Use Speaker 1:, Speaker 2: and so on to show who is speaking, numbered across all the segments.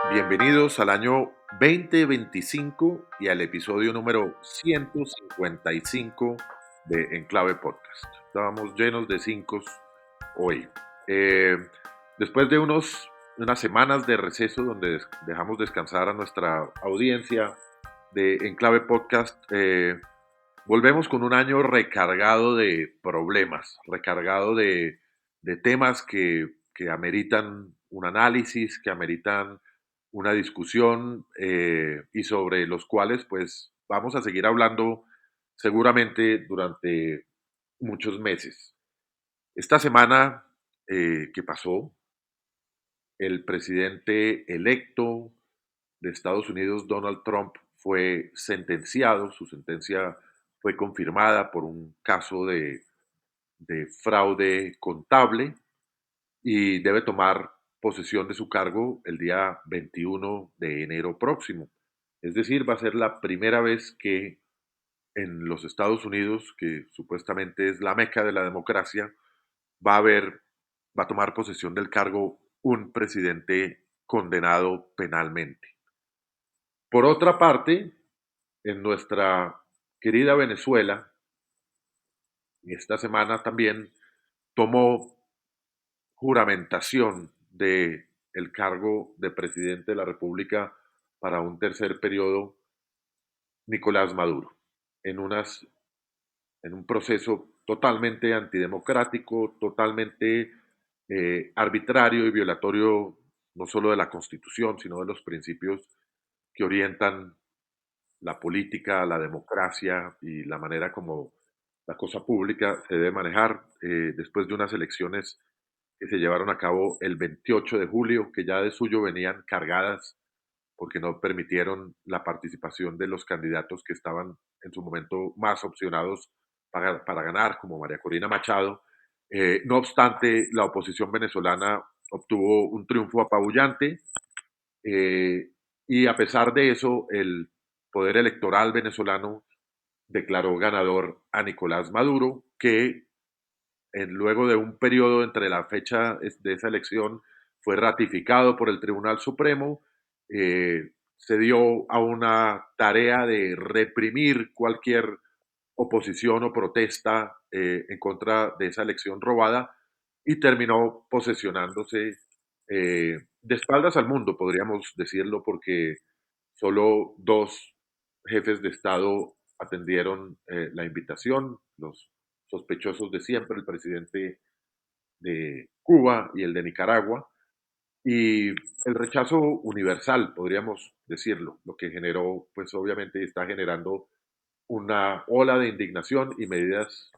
Speaker 1: Bienvenidos al año 2025 y al episodio número 155 de Enclave Podcast. Estábamos llenos de cinco hoy. Eh, Después de unas semanas de receso donde dejamos descansar a nuestra audiencia de Enclave Podcast, volvemos con un año recargado de problemas, recargado de temas que ameritan un análisis, que ameritan una discusión y sobre los cuales pues vamos a seguir hablando seguramente durante muchos meses. Esta semana que pasó, el presidente electo de Estados Unidos, Donald Trump, fue sentenciado, su sentencia fue confirmada por un caso de fraude contable y debe tomar posesión de su cargo el día 21 de enero próximo. Es decir, va a ser la primera vez que en los Estados Unidos, que supuestamente es la meca de la democracia, va a haber, va a tomar posesión del cargo un presidente condenado penalmente. Por otra parte, en nuestra querida Venezuela, esta semana también tomó juramentación de el cargo de presidente de la República para un tercer periodo Nicolás Maduro, en, unas, en un proceso totalmente antidemocrático, totalmente arbitrario y violatorio no solo de la Constitución, sino de los principios que orientan la política, la democracia y la manera como la cosa pública se debe manejar después de unas elecciones que se llevaron a cabo el 28 de julio, que ya de suyo venían cargadas porque no permitieron la participación de los candidatos que estaban en su momento más opcionados para ganar, como María Corina Machado. No obstante, la oposición venezolana obtuvo un triunfo apabullante eh, y a pesar de eso, el poder electoral venezolano declaró ganador a Nicolás Maduro, que luego de un periodo entre la fecha de esa elección fue ratificado por el Tribunal Supremo, se dio a una tarea de reprimir cualquier oposición o protesta en contra de esa elección robada y terminó posesionándose de espaldas al mundo, podríamos decirlo, porque solo dos jefes de Estado atendieron la invitación, los sospechosos de siempre, el presidente de Cuba y el de Nicaragua, y el rechazo universal, podríamos decirlo, lo que generó, pues obviamente está generando una ola de indignación y medidas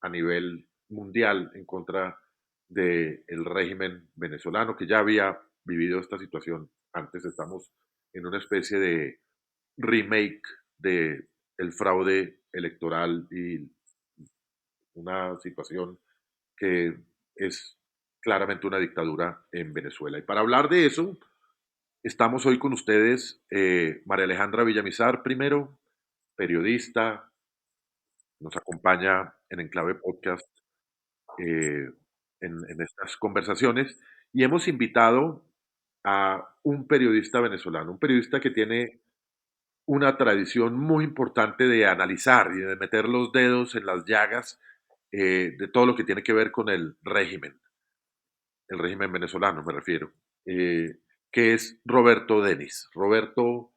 Speaker 1: a nivel mundial en contra del régimen venezolano, que ya había vivido esta situación antes. Estamos en una especie de remake de el fraude electoral y una situación que es claramente una dictadura en Venezuela. Y para hablar de eso, estamos hoy con ustedes, María Alejandra Villamizar, primero, periodista, nos acompaña en Enclave Podcast eh, en estas conversaciones y hemos invitado a un periodista venezolano, un periodista que tiene una tradición muy importante de analizar y de meter los dedos en las llagas de todo lo que tiene que ver con el régimen venezolano me refiero, eh, que es Roberto Denis. Roberto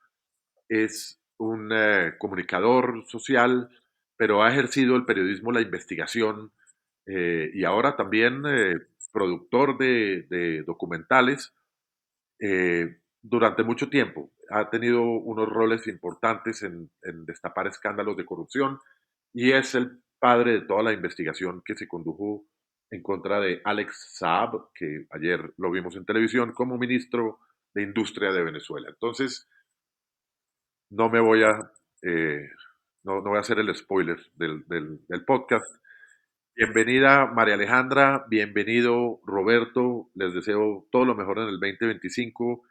Speaker 1: es un comunicador social, pero ha ejercido el periodismo, la investigación y ahora también productor de documentales durante mucho tiempo. Ha tenido unos roles importantes en destapar escándalos de corrupción y es el padre de toda la investigación que se condujo en contra de Alex Saab, que ayer lo vimos en televisión como ministro de Industria de Venezuela. Entonces, no me voy a, eh, no voy a hacer el spoiler del podcast. Bienvenida María Alejandra, bienvenido Roberto, les deseo todo lo mejor en el 2025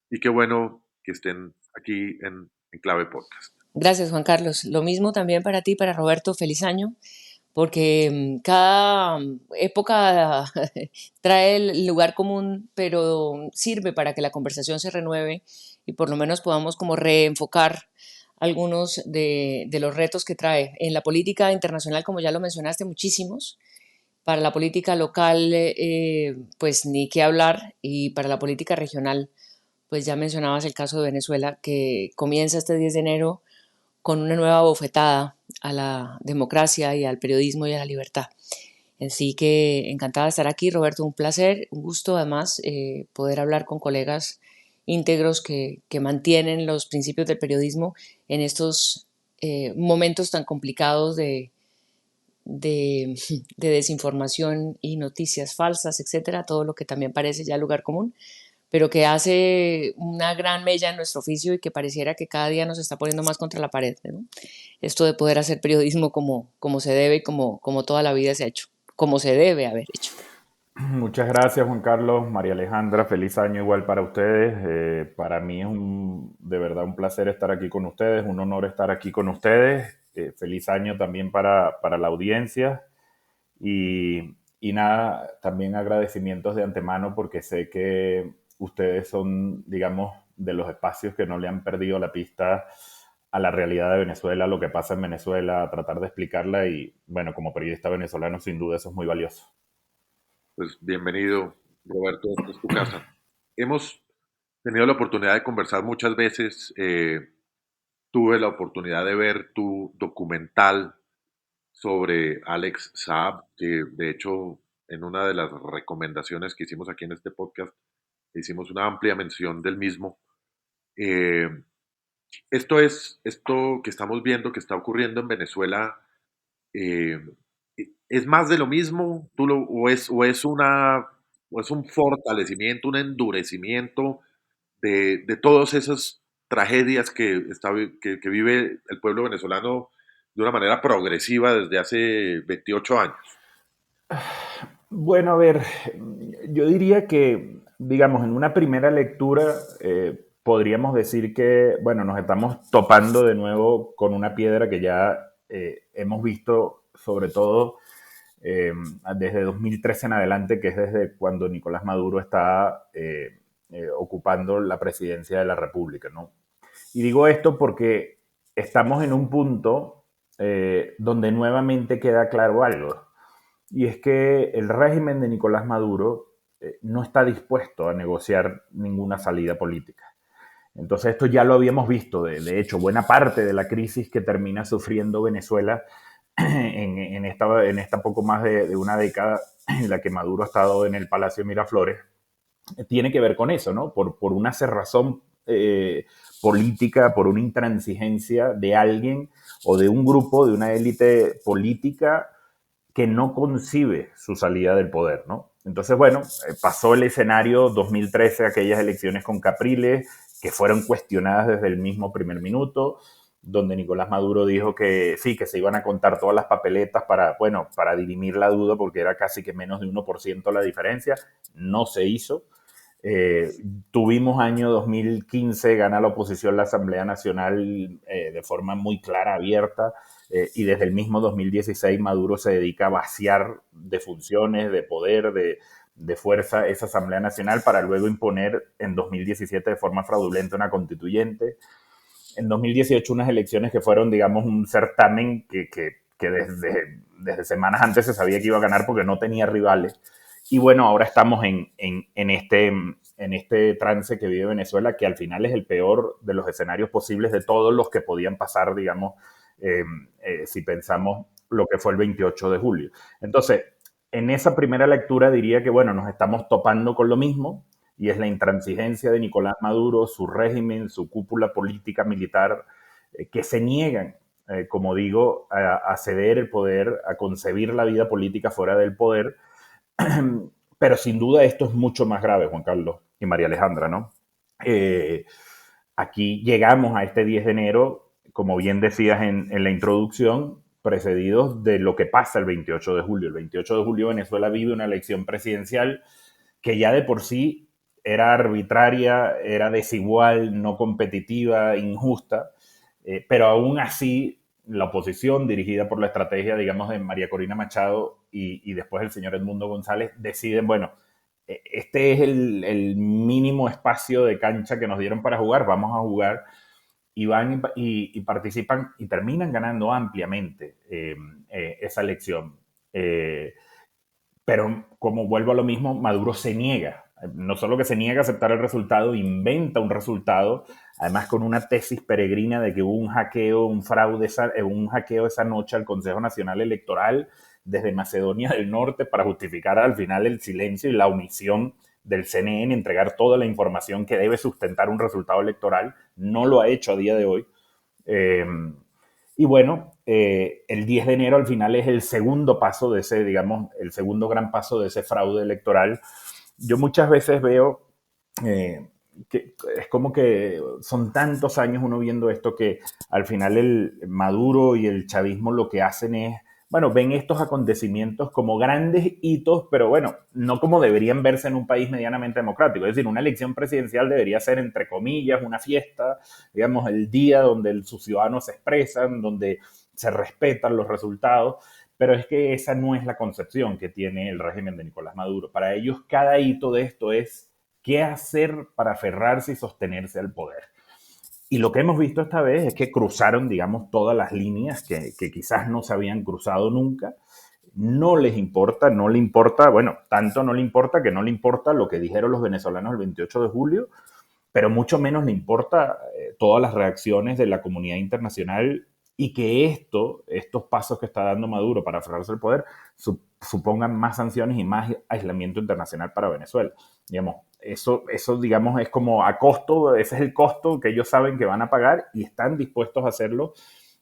Speaker 1: y qué bueno que estén aquí en Clave Podcast.
Speaker 2: Gracias, Juan Carlos. Lo mismo también para ti, para Roberto. Feliz año. porque cada época trae el lugar común, pero sirve para que la conversación se renueve y por lo menos podamos como reenfocar algunos de los retos que trae. En la política internacional, como ya lo mencionaste, muchísimos. Para la política local, pues ni qué hablar, y para la política regional, pues ya mencionabas el caso de Venezuela, que comienza este 10 de enero con una nueva bofetada a la democracia y al periodismo y a la libertad. Así que encantada de estar aquí, Roberto, un placer, un gusto además poder hablar con colegas íntegros que mantienen los principios del periodismo en estos momentos tan complicados de, de desinformación y noticias falsas, etcétera, todo lo que también parece ya lugar común, pero que hace una gran mella en nuestro oficio y que pareciera que cada día nos está poniendo más contra la pared, ¿no? Esto de poder hacer periodismo como se debe y como toda la vida se ha hecho, como se debe haber hecho.
Speaker 3: Muchas gracias, Juan Carlos, María Alejandra. Feliz año igual para ustedes. Para mí es de verdad un placer estar aquí con ustedes, un honor estar aquí con ustedes. Feliz año también para la audiencia. Y nada, también agradecimientos de antemano porque sé que ustedes son, digamos, de los espacios que no le han perdido la pista a la realidad de Venezuela, lo que pasa en Venezuela, a tratar de explicarla y, bueno, como periodista venezolano, sin duda eso es muy valioso.
Speaker 1: Pues bienvenido, Roberto, esta es tu casa. Hemos tenido la oportunidad de conversar muchas veces. Tuve la oportunidad de ver tu documental sobre Alex Saab, que de hecho en una de las recomendaciones que hicimos aquí en este podcast hicimos una amplia mención del mismo. Eh, esto que estamos viendo que está ocurriendo en Venezuela, eh, ¿es más de lo mismo? O es un fortalecimiento, un endurecimiento de todas esas tragedias que vive el pueblo venezolano de una manera progresiva desde hace 28 años?
Speaker 3: Bueno, a ver, yo diría que, digamos, en una primera lectura podríamos decir que, bueno, nos estamos topando de nuevo con una piedra que ya hemos visto sobre todo eh, desde 2013 en adelante, que es desde cuando Nicolás Maduro está ocupando la presidencia de la República, ¿no? Y digo esto porque estamos en un punto donde nuevamente queda claro algo. Y es que el régimen de Nicolás Maduro no está dispuesto a negociar ninguna salida política. Entonces esto ya lo habíamos visto. De hecho, buena parte de la crisis que termina sufriendo Venezuela en esta poco más de una década en la que Maduro ha estado en el Palacio de Miraflores, tiene que ver con eso, ¿no? Por una cerrazón política, por una intransigencia de alguien o de un grupo, de una élite política que no concibe su salida del poder, ¿no? Entonces, bueno, pasó el escenario 2013, aquellas elecciones con Capriles, que fueron cuestionadas desde el mismo primer minuto, donde Nicolás Maduro dijo que sí, que se iban a contar todas las papeletas para, bueno, para dirimir la duda, porque era casi que menos de 1% la diferencia. No se hizo. Eh, Tuvimos año 2015, gana la oposición la Asamblea Nacional de forma muy clara, abierta, y desde el mismo 2016 Maduro se dedica a vaciar de funciones, de poder, de fuerza esa Asamblea Nacional para luego imponer en 2017 de forma fraudulenta una constituyente. En 2018 unas elecciones que fueron, digamos, un certamen que desde semanas antes se sabía que iba a ganar porque no tenía rivales. Y bueno, ahora estamos en este trance que vive Venezuela, que al final es el peor de los escenarios posibles de todos los que podían pasar, digamos, eh, si pensamos lo que fue el 28 de julio. Entonces, en esa primera lectura diría que, bueno, nos estamos topando con lo mismo, y es la intransigencia de Nicolás Maduro, su régimen, su cúpula política militar, que se niegan, como digo, a ceder el poder, a concebir la vida política fuera del poder. Pero sin duda esto es mucho más grave, Juan Carlos y María Alejandra, ¿no? Eh, Aquí llegamos a este 10 de enero, como bien decías en la introducción, precedidos de lo que pasa el 28 de julio. El 28 de julio Venezuela vive una elección presidencial que ya de por sí era arbitraria, era desigual, no competitiva, injusta, pero aún así la oposición, dirigida por la estrategia, digamos, de María Corina Machado y después el señor Edmundo González, deciden, bueno, este es el mínimo espacio de cancha que nos dieron para jugar, vamos a jugar, y van y participan y terminan ganando ampliamente esa elección. Pero como vuelvo a lo mismo, Maduro se niega. No solo que se niega a aceptar el resultado, inventa un resultado, además con una tesis peregrina de que hubo un hackeo, un fraude, un hackeo esa noche al Consejo Nacional Electoral desde Macedonia del Norte para justificar al final el silencio y la omisión del CNE en entregar toda la información que debe sustentar un resultado electoral. No lo ha hecho a día de hoy. Eh, y bueno, el 10 de enero al final es el segundo paso de ese, digamos, el segundo gran paso de ese fraude electoral. Yo muchas veces veo que es como que son tantos años uno viendo esto que al final el Maduro y el chavismo lo que hacen es, bueno, ven estos acontecimientos como grandes hitos, pero bueno, no como deberían verse en un país medianamente democrático. Es decir, una elección presidencial debería ser, entre comillas, una fiesta, digamos, el día donde sus ciudadanos se expresan, donde se respetan los resultados, pero es que esa no es la concepción que tiene el régimen de Nicolás Maduro. Para ellos, cada hito de esto es qué hacer para aferrarse y sostenerse al poder. Y lo que hemos visto esta vez es que cruzaron, digamos, todas las líneas que quizás no se habían cruzado nunca. No les importa, no le importa, bueno, tanto no le importa que no le importa lo que dijeron los venezolanos el 28 de julio, pero mucho menos le importa todas las reacciones de la comunidad internacional y que estos pasos que está dando Maduro para aferrarse al poder, supongan más sanciones y más aislamiento internacional para Venezuela. Digamos, eso, digamos, es como a costo, ese es el costo que ellos saben que van a pagar y están dispuestos a hacerlo.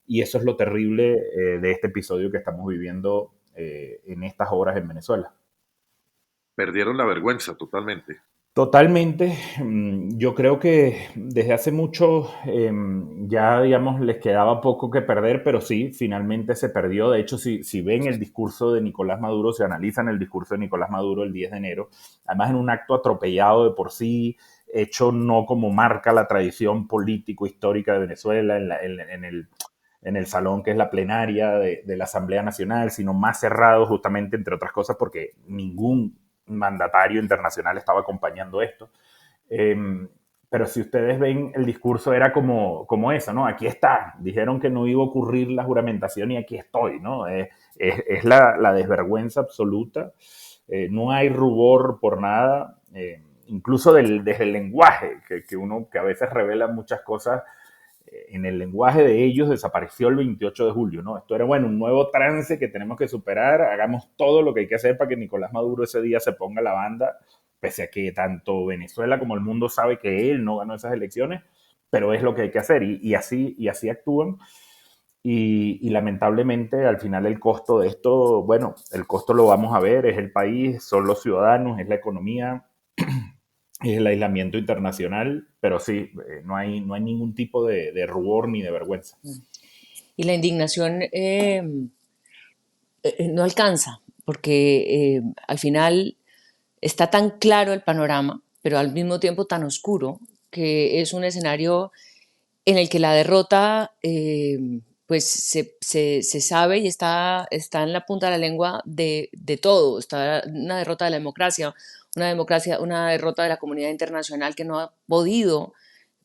Speaker 3: Y eso es lo terrible de este episodio que estamos viviendo en estas horas en Venezuela.
Speaker 1: Perdieron la vergüenza totalmente.
Speaker 3: Totalmente. Yo creo que desde hace mucho ya, digamos, les quedaba poco que perder, pero sí, finalmente se perdió. De hecho, si ven el discurso de Nicolás Maduro, si analizan el discurso de Nicolás Maduro el 10 de enero, además en un acto atropellado de por sí, hecho no como marca la tradición político-histórica de Venezuela en el salón que es la plenaria de la Asamblea Nacional, sino más cerrado justamente, entre otras cosas, porque ningún mandatario internacional estaba acompañando esto. Pero si ustedes ven, el discurso era como eso, ¿no? Aquí está, dijeron que no iba a ocurrir la juramentación y aquí estoy, ¿no? Es la desvergüenza absoluta, no hay rubor por nada, incluso desde el lenguaje, que a veces revela muchas cosas. En el lenguaje de ellos desapareció el 28 de julio, ¿no? Esto era, bueno, un nuevo trance que tenemos que superar, hagamos todo lo que hay que hacer para que Nicolás Maduro ese día se ponga la banda, pese a que tanto Venezuela como el mundo sabe que él no ganó esas elecciones, pero es lo que hay que hacer y así actúan. Y lamentablemente al final el costo de esto, bueno, el costo lo vamos a ver, es el país, son los ciudadanos, es la economía, es el aislamiento internacional, pero sí, no hay ningún tipo de rubor ni de vergüenza.
Speaker 2: Y la indignación no alcanza, porque al final está tan claro el panorama, pero al mismo tiempo tan oscuro, que es un escenario en el que la derrota pues se sabe y está en la punta de la lengua de todo. Está una derrota de la democracia, una derrota de la comunidad internacional que no ha podido,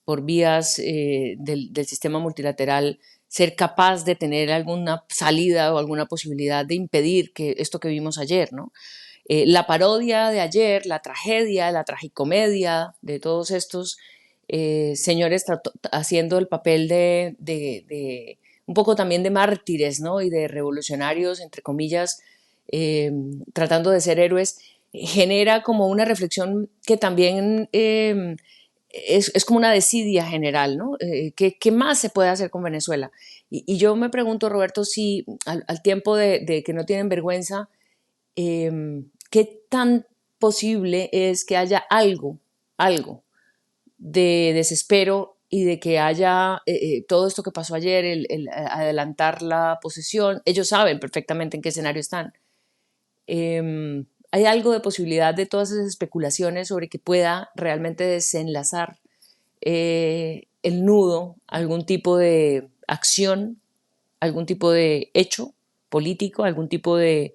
Speaker 2: por vías del sistema multilateral, ser capaz de tener alguna salida o alguna posibilidad de impedir que esto que vimos ayer, ¿no? La parodia de ayer, la tragedia, la tragicomedia de todos estos señores haciendo el papel de un poco también de mártires, ¿no? Y de revolucionarios, entre comillas, tratando de ser héroes, genera como una reflexión que también es como una desidia general, ¿no? ¿Qué más se puede hacer con Venezuela? Y yo me pregunto, Roberto, si al tiempo de que no tienen vergüenza, ¿qué tan posible es que haya algo de desespero y de que haya todo esto que pasó ayer, el adelantar la posesión? Ellos saben perfectamente en qué escenario están. ¿Hay algo de posibilidad de todas esas especulaciones sobre que pueda realmente desenlazar el nudo, algún tipo de acción algún tipo de hecho político, algún tipo de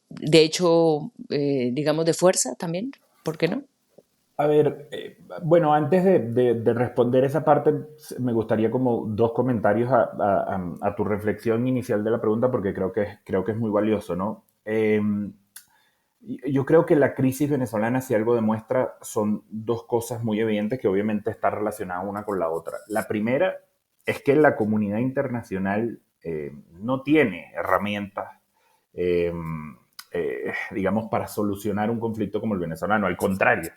Speaker 2: hecho, digamos, de fuerza también, ¿por qué no?
Speaker 3: A ver, bueno, antes de responder esa parte, me gustaría como dos comentarios a tu reflexión inicial de la pregunta, porque creo que es muy valioso, ¿no? Yo creo que la crisis venezolana, si algo demuestra, son dos cosas muy evidentes que obviamente están relacionadas una con la otra. La primera es que la comunidad internacional no tiene herramientas, eh, digamos, para solucionar un conflicto como el venezolano. Al contrario,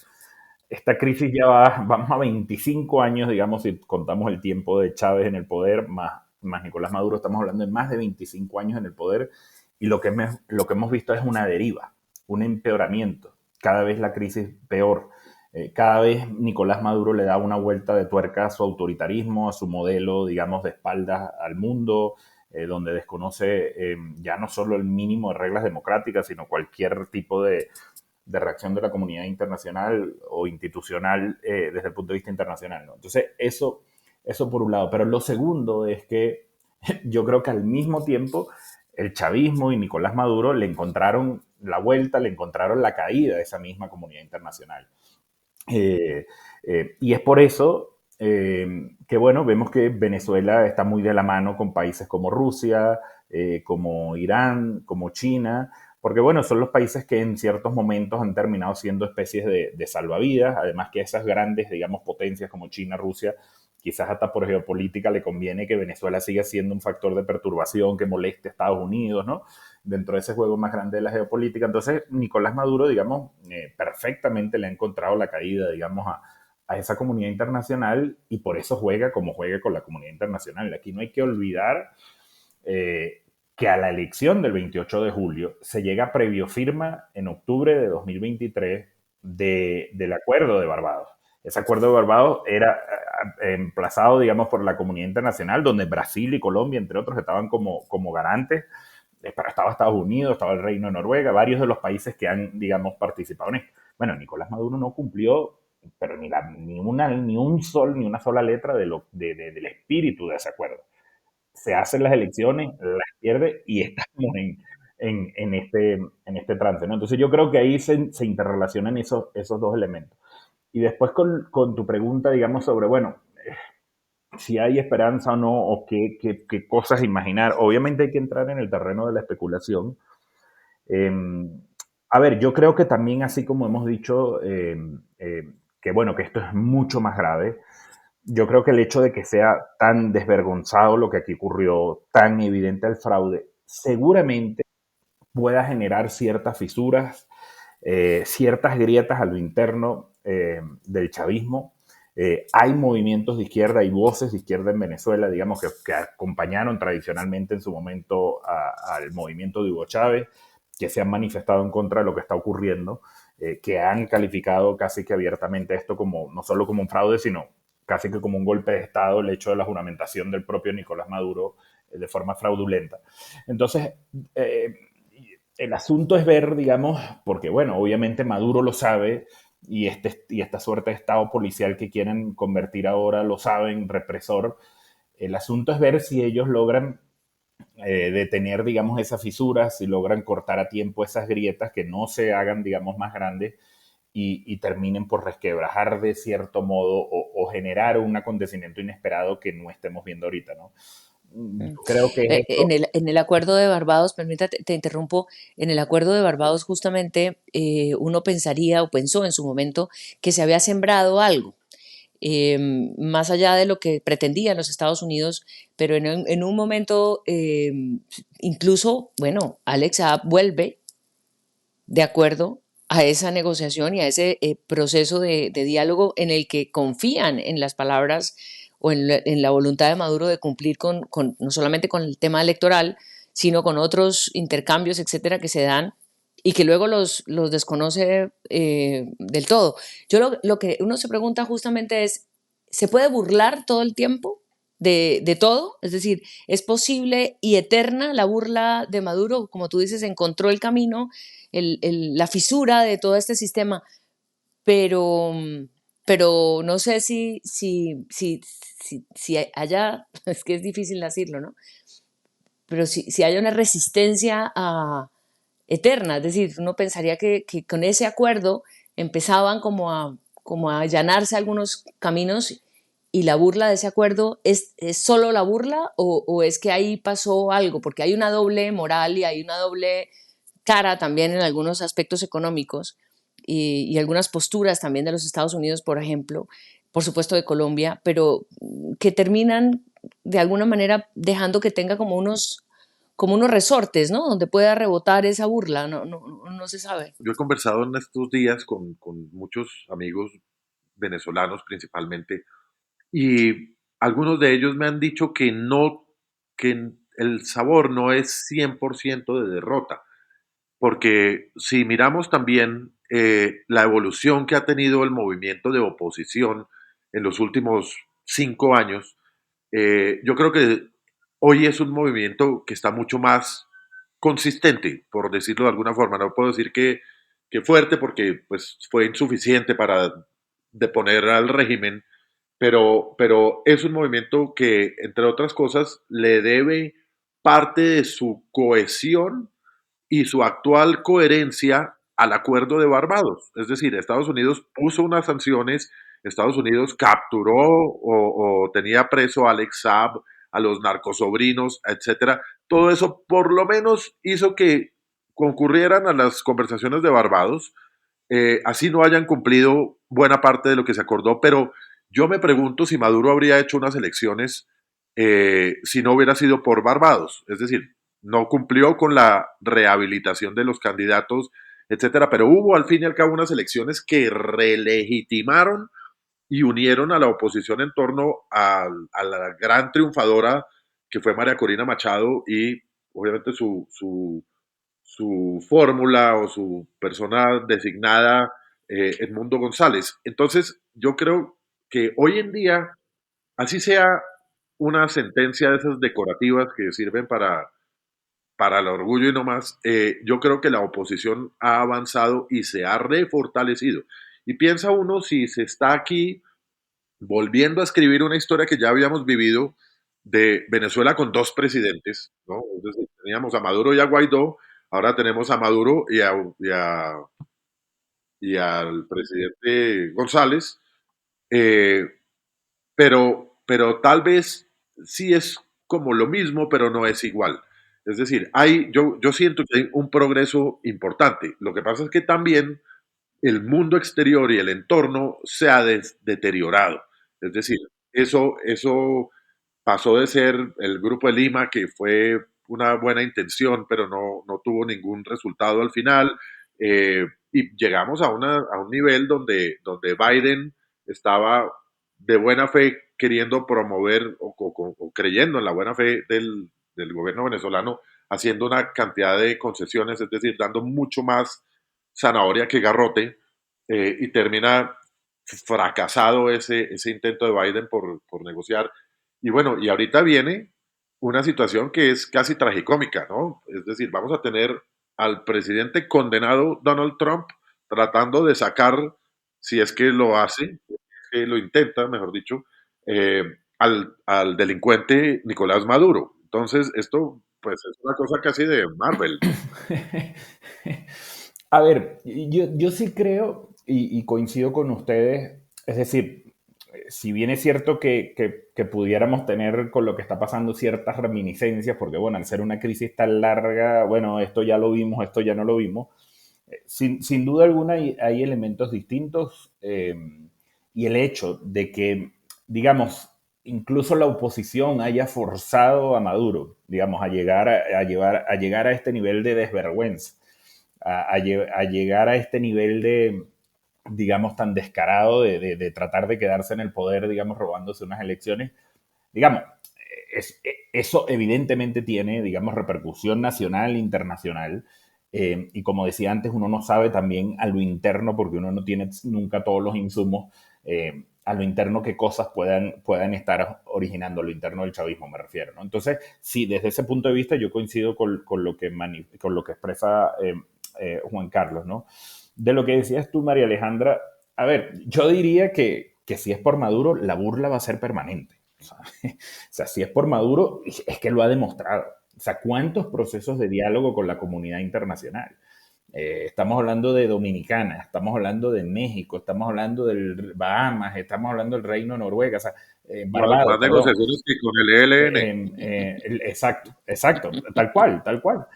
Speaker 3: esta crisis ya vamos a 25 años, digamos, si contamos el tiempo de Chávez en el poder, más Nicolás Maduro, estamos hablando de más de 25 años en el poder, y lo que hemos visto es una deriva, un empeoramiento, cada vez la crisis peor. Cada vez Nicolás Maduro le da una vuelta de tuerca a su autoritarismo, a su modelo, digamos, de espaldas al mundo, donde desconoce ya no solo el mínimo de reglas democráticas, sino cualquier tipo de reacción de la comunidad internacional o institucional desde el punto de vista internacional, ¿no? Entonces, eso por un lado. Pero lo segundo es que yo creo que al mismo tiempo el chavismo y Nicolás Maduro le encontraron la vuelta, le encontraron la caída de esa misma comunidad internacional. Eh, y es por eso que, bueno, vemos que Venezuela está muy de la mano con países como Rusia, como Irán, como China, porque, bueno, son los países que en ciertos momentos han terminado siendo especies de salvavidas, además que a esas grandes, digamos, potencias como China, Rusia, quizás hasta por geopolítica le conviene que Venezuela siga siendo un factor de perturbación que moleste a Estados Unidos, ¿no? Dentro de ese juego más grande de la geopolítica. Entonces, Nicolás Maduro, digamos, perfectamente le ha encontrado la caída, digamos, a esa comunidad internacional y por eso juega como juega con la comunidad internacional. Aquí no hay que olvidar que a la elección del 28 de julio se llega previo firma en octubre de 2023 del acuerdo de Barbados. Ese acuerdo de Barbados era emplazado, digamos, por la comunidad internacional, donde Brasil y Colombia, entre otros, estaban como garantes, pero estaba Estados Unidos, estaba el Reino de Noruega, varios de los países que han, digamos, participado en esto. Bueno, Nicolás Maduro no cumplió, pero ni una sola letra del espíritu de ese acuerdo. Se hacen las elecciones, las pierde y estamos en este trance, ¿no? Entonces yo creo que ahí se interrelacionan esos dos elementos. Y después con tu pregunta, digamos, sobre, bueno, si hay esperanza o no, o qué cosas imaginar. Obviamente hay que entrar en el terreno de la especulación. Eh, a ver, yo creo que también, así como hemos dicho, que bueno, que esto es mucho más grave, yo creo que el hecho de que sea tan desvergonzado lo que aquí ocurrió, tan evidente el fraude, seguramente pueda generar ciertas fisuras, ciertas grietas a lo interno del chavismo. Hay movimientos de izquierda y voces de izquierda en Venezuela, digamos, que acompañaron tradicionalmente en su momento al movimiento de Hugo Chávez, que se han manifestado en contra de lo que está ocurriendo, que han calificado casi que abiertamente esto como no solo como un fraude, sino casi que como un golpe de Estado, el hecho de la juramentación del propio Nicolás Maduro de forma fraudulenta. Entonces, el asunto es ver, digamos, porque bueno, obviamente Maduro lo sabe y esta suerte de Estado policial que quieren convertir ahora lo saben, represor. El asunto es ver si ellos logran detener, digamos, esas fisuras, si logran cortar a tiempo esas grietas, que no se hagan, digamos, más grandes y terminen por resquebrajar de cierto modo o generar un acontecimiento inesperado que no estemos viendo ahorita, ¿no?
Speaker 2: Mm.
Speaker 3: Creo que es
Speaker 2: En
Speaker 3: esto.
Speaker 2: el acuerdo de Barbados, permítate, te interrumpo, en el acuerdo de Barbados justamente uno pensaría o pensó en su momento que se había sembrado algo, más allá de lo que pretendían los Estados Unidos, pero en un momento incluso, bueno, Alex Saab vuelve de acuerdo a esa negociación y a ese proceso de diálogo en el que confían en las palabras o en la voluntad de Maduro de cumplir no solamente con el tema electoral, sino con otros intercambios, etcétera, que se dan y que luego los desconoce del todo. Yo lo que uno se pregunta justamente es, ¿se puede burlar todo el tiempo de todo? Es decir, ¿es posible y eterna la burla de Maduro? Como tú dices, encontró el camino, la fisura de todo este sistema, pero, pero no sé si haya, es que es difícil decirlo, ¿no? pero si hay una resistencia eterna, es decir, uno pensaría que con ese acuerdo empezaban como a allanarse algunos caminos y la burla de ese acuerdo es solo la burla o es que ahí pasó algo, porque hay una doble moral y hay una doble cara también en algunos aspectos económicos y algunas posturas también de los Estados Unidos, por ejemplo, por supuesto de Colombia, pero que terminan de alguna manera dejando que tenga como unos resortes, ¿no? Donde pueda rebotar esa burla, no se sabe.
Speaker 1: Yo he conversado en estos días con muchos amigos venezolanos principalmente y algunos de ellos me han dicho que no, que el sabor no es 100% de derrota, porque si miramos también la evolución que ha tenido el movimiento de oposición en los últimos 5 años, yo creo que hoy es un movimiento que está mucho más consistente, por decirlo de alguna forma. No puedo decir que fuerte porque pues, fue insuficiente para deponer al régimen, pero es un movimiento que, entre otras cosas, le debe parte de su cohesión y su actual coherencia al acuerdo de Barbados. Es decir, Estados Unidos puso unas sanciones, Estados Unidos capturó o tenía preso a Alex Saab, a los narcosobrinos, etcétera. Todo eso por lo menos hizo que concurrieran a las conversaciones de Barbados, así no hayan cumplido buena parte de lo que se acordó, pero yo me pregunto si Maduro habría hecho unas elecciones si no hubiera sido por Barbados. Es decir, no cumplió con la rehabilitación de los candidatos, etcétera, pero hubo al fin y al cabo unas elecciones que relegitimaron y unieron a la oposición en torno a la gran triunfadora que fue María Corina Machado y obviamente su fórmula o su persona designada, Edmundo González. Entonces, yo creo que hoy en día, así sea una sentencia de esas decorativas que sirven para el orgullo y no más, yo creo que la oposición ha avanzado y se ha refortalecido. Y piensa uno si se está aquí volviendo a escribir una historia que ya habíamos vivido de Venezuela con dos presidentes, ¿no? Es decir, teníamos a Maduro y a Guaidó, ahora tenemos a Maduro y al presidente González, eh, pero tal vez sí es como lo mismo, pero no es igual. Es decir, yo siento que hay un progreso importante. Lo que pasa es que también el mundo exterior y el entorno se ha deteriorado. Es decir, eso pasó de ser el Grupo de Lima, que fue una buena intención, pero no tuvo ningún resultado al final, y llegamos a un nivel donde Biden estaba de buena fe queriendo promover o creyendo en la buena fe del gobierno venezolano, haciendo una cantidad de concesiones, es decir, dando mucho más zanahoria que garrote, y termina fracasado ese intento de Biden por negociar. Y bueno, y ahorita viene una situación que es casi tragicómica, ¿no? Es decir, vamos a tener al presidente condenado Donald Trump tratando de sacar, si es que lo hace, que lo intenta, mejor dicho, al delincuente Nicolás Maduro. Entonces, esto pues es una cosa casi de Marvel, ¿no?
Speaker 3: A ver, yo sí creo y coincido con ustedes, es decir, si bien es cierto que pudiéramos tener con lo que está pasando ciertas reminiscencias, porque bueno, al ser una crisis tan larga, bueno, esto ya lo vimos, esto ya no lo vimos, sin duda alguna hay elementos distintos, y el hecho de que, digamos, incluso la oposición haya forzado a Maduro, digamos, a llegar a este nivel de desvergüenza, a llegar a este nivel de, digamos, tan descarado de tratar de quedarse en el poder, digamos, robándose unas elecciones, digamos, eso evidentemente tiene, digamos, repercusión nacional e internacional. Y como decía antes, uno no sabe también a lo interno, porque uno no tiene nunca todos los insumos, a lo interno qué cosas puedan estar originando, lo interno del chavismo me refiero, ¿no? Entonces, sí, desde ese punto de vista yo coincido con lo que expresa Juan Carlos, ¿no? De lo que decías tú, María Alejandra, a ver, yo diría que si es por Maduro, la burla va a ser permanente. O sea, si es por Maduro, es que lo ha demostrado. O sea, ¿cuántos procesos de diálogo con la comunidad internacional? Estamos hablando de Dominicana, estamos hablando de México, estamos hablando del Bahamas, estamos hablando del Reino de Noruega, o sea, Barbados,
Speaker 1: Más
Speaker 3: perdón.
Speaker 1: negociaciones que con el ELN.
Speaker 3: Exacto, exacto, tal cual, tal cual.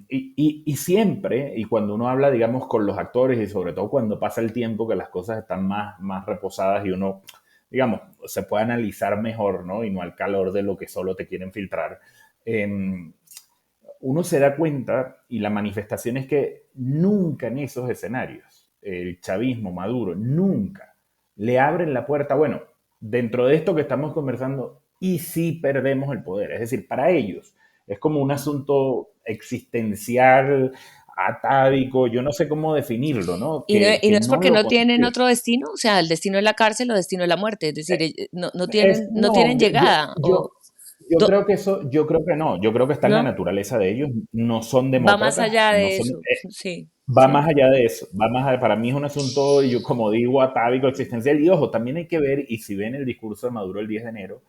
Speaker 3: Y siempre, y cuando uno habla, digamos, con los actores y sobre todo cuando pasa el tiempo que las cosas están más reposadas y uno, digamos, se puede analizar mejor, ¿no? Y no al calor de lo que solo te quieren filtrar. Eh, Uno se da cuenta y la manifestación es que nunca en esos escenarios, el chavismo, Maduro, nunca le abren la puerta, bueno, dentro de esto que estamos conversando, y si perdemos el poder. Es decir, para ellos es como un asunto existencial, atávico, yo no sé cómo definirlo, ¿no?
Speaker 2: Y no
Speaker 3: Que
Speaker 2: es
Speaker 3: no
Speaker 2: porque
Speaker 3: lo
Speaker 2: no tienen
Speaker 3: consideren.
Speaker 2: otro destino, o sea, el destino es la cárcel o destino es la muerte, es decir, no
Speaker 3: No,
Speaker 2: tienen llegada, o
Speaker 3: yo
Speaker 2: do-
Speaker 3: creo que eso, yo creo que no, yo creo que está en la
Speaker 2: no,
Speaker 3: naturaleza de ellos, no son
Speaker 2: va más
Speaker 3: demócratas,
Speaker 2: allá
Speaker 3: no
Speaker 2: de
Speaker 3: son,
Speaker 2: eso, sí,
Speaker 3: va
Speaker 2: sí.
Speaker 3: más allá de eso, va más allá, para mí es un asunto, yo como digo, atávico, existencial, y ojo, también hay que ver, y si ven el discurso de Maduro el 10 de enero,